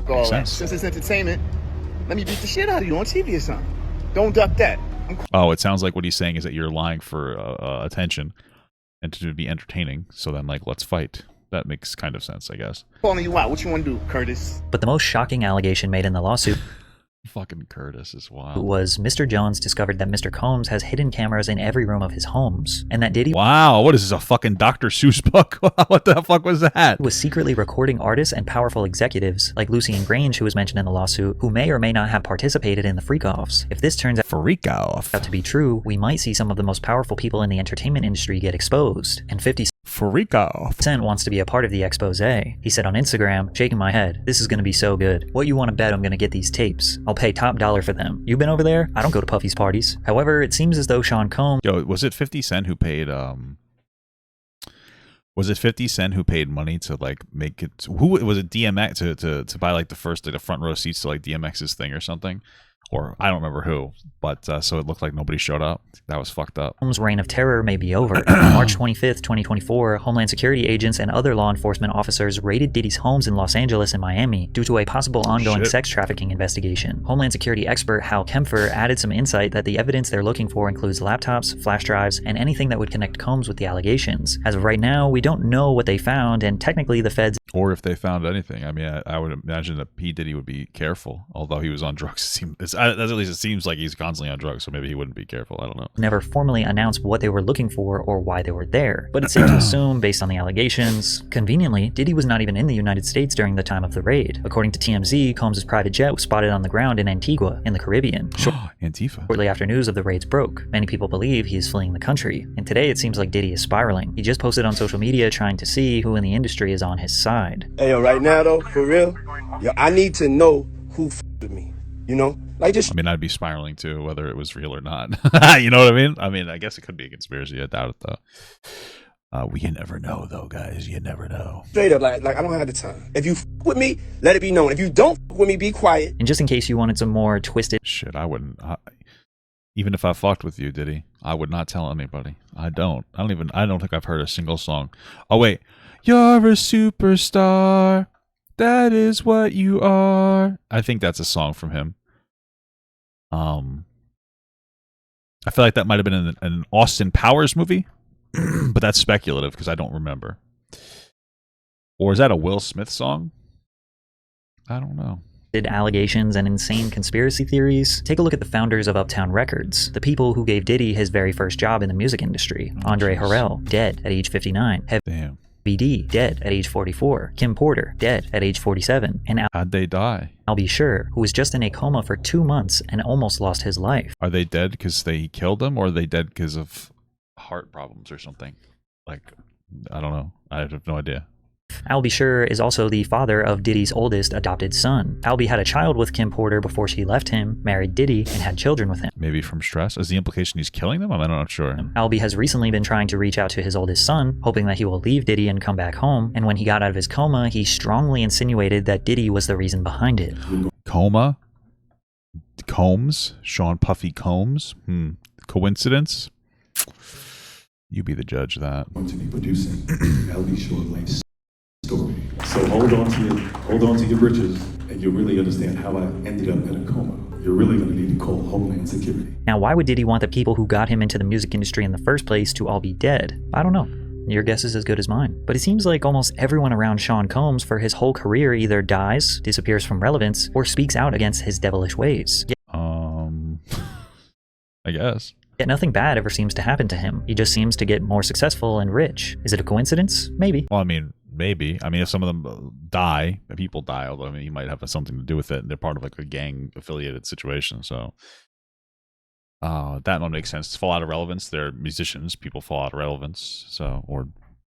All right. Since it's entertainment, let me beat the shit out of you on TV or something. Don't duck that. Oh, it sounds like what he's saying is that you're lying for attention and to be entertaining. So then, like, let's fight. That makes kind of sense, I guess. Calling you out. What you want to do, Curtis? But the most shocking allegation made in the lawsuit fucking Curtis is wild. Was Mr. Jones discovered that Mr. Combs has hidden cameras in every room of his homes, and that Diddy— Wow, what is this, a fucking Dr. Seuss book? What the fuck was that? Was secretly recording artists and powerful executives, like Lucian Grange, who was mentioned in the lawsuit, who may or may not have participated in the freak-offs. If this turns out to be true, we might see some of the most powerful people in the entertainment industry get exposed, and 50 Cent wants to be a part of the expose. He said on Instagram, shaking my head, this is going to be so good. What you want to bet I'm going to get these tapes? I'll pay top dollar for them. You been over there? I don't go to Puffy's parties. However, it seems as though Sean Combs— Yo, was it 50 Cent who paid, was it 50 Cent who paid money to, like, make it— who was it, DMX, to buy, like, the front row seats to, like, DMX's thing or something? Or I don't remember who, but so it looked like nobody showed up. That was fucked up. Combs' reign of terror may be over. On March 25th, 2024, Homeland Security agents and other law enforcement officers raided Diddy's homes in Los Angeles and Miami due to a possible ongoing sex trafficking investigation. Homeland Security expert Hal Kempfer added some insight that the evidence they're looking for includes laptops, flash drives, and anything that would connect Combs with the allegations. As of right now, we don't know what they found, and technically the feds— Or if they found anything. I mean, I would imagine that P. Diddy would be careful, although he was on drugs. At least it seems like he's constantly on drugs, so maybe he wouldn't be careful. I don't know. Never formally announced what they were looking for or why they were there, but it's safe to assume, based on the allegations, conveniently, Diddy was not even in the United States during the time of the raid. According to TMZ, Combs' private jet was spotted on the ground in Antigua, in the Caribbean. Antifa. Shortly after news of the raids broke, many people believe he is fleeing the country, and today it seems like Diddy is spiraling. He just posted on social media trying to see who in the industry is on his side. Hey, yo, right now though, for real, yo, I need to know who with me, you know? Like just— I mean, I'd be spiraling too, whether it was real or not. You know what I mean? I mean, I guess it could be a conspiracy. I doubt it though. We can never know though, guys. You never know. Straight up, like I don't have the time. If you with me, let it be known. If you don't with me, be quiet. And just in case you wanted some more twisted— Shit, I wouldn't. Even if I fucked with you, Diddy, I would not tell anybody. I don't think I've heard a single song. Oh wait. You're a superstar. That is what you are. I think that's a song from him. I feel like that might have been in an Austin Powers movie, but that's speculative because I don't remember. Or is that a Will Smith song? I don't know. Allegations and insane conspiracy theories. Take a look at the founders of Uptown Records, the people who gave Diddy his very first job in the music industry. Andre Harrell, dead at age 59. Damn. BD, dead at age 44. Kim Porter, dead at age 47. And how'd they die? I'll be sure, who was just in a coma for 2 months and almost lost his life. Are they dead because they killed him, or are they dead because of heart problems or something? Like, I don't know. I have no idea. Albie Sure is also the father of Diddy's oldest adopted son. Albie had a child with Kim Porter before she left him, married Diddy, and had children with him. Maybe from stress? Is the implication he's killing them? I'm not sure. Albie has recently been trying to reach out to his oldest son, hoping that he will leave Diddy and come back home, and when he got out of his coma, he strongly insinuated that Diddy was the reason behind it. Coma? Combs, Sean Puffy Combs. Coincidence? You be the judge of that. Going to be producing LB Short Life story. So hold on to your britches, and you'll really understand how I ended up in a coma. You're really going to need to call Homeland Security. Now, why would Diddy want the people who got him into the music industry in the first place to all be dead? I don't know. Your guess is as good as mine. But it seems like almost everyone around Sean Combs for his whole career either dies, disappears from relevance, or speaks out against his devilish ways. I guess. Yet nothing bad ever seems to happen to him. He just seems to get more successful and rich. Is it a coincidence? Maybe. Well, I mean, maybe. I mean, if some of them die, people die, although I mean, he might have something to do with it. They're part of like a gang-affiliated situation, so that one makes sense. Fall out of relevance. They're musicians. People fall out of relevance, so or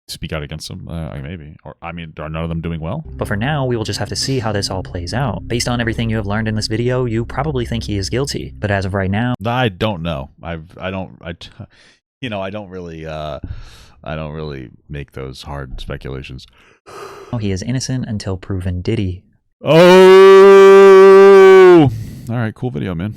speak out against them. Maybe. Or I mean, are none of them doing well? But for now, we will just have to see how this all plays out. Based on everything you have learned in this video, you probably think he is guilty. But as of right now, I don't know. I don't really make those hard speculations. He is innocent until proven Diddy. Oh, all right, cool video, man.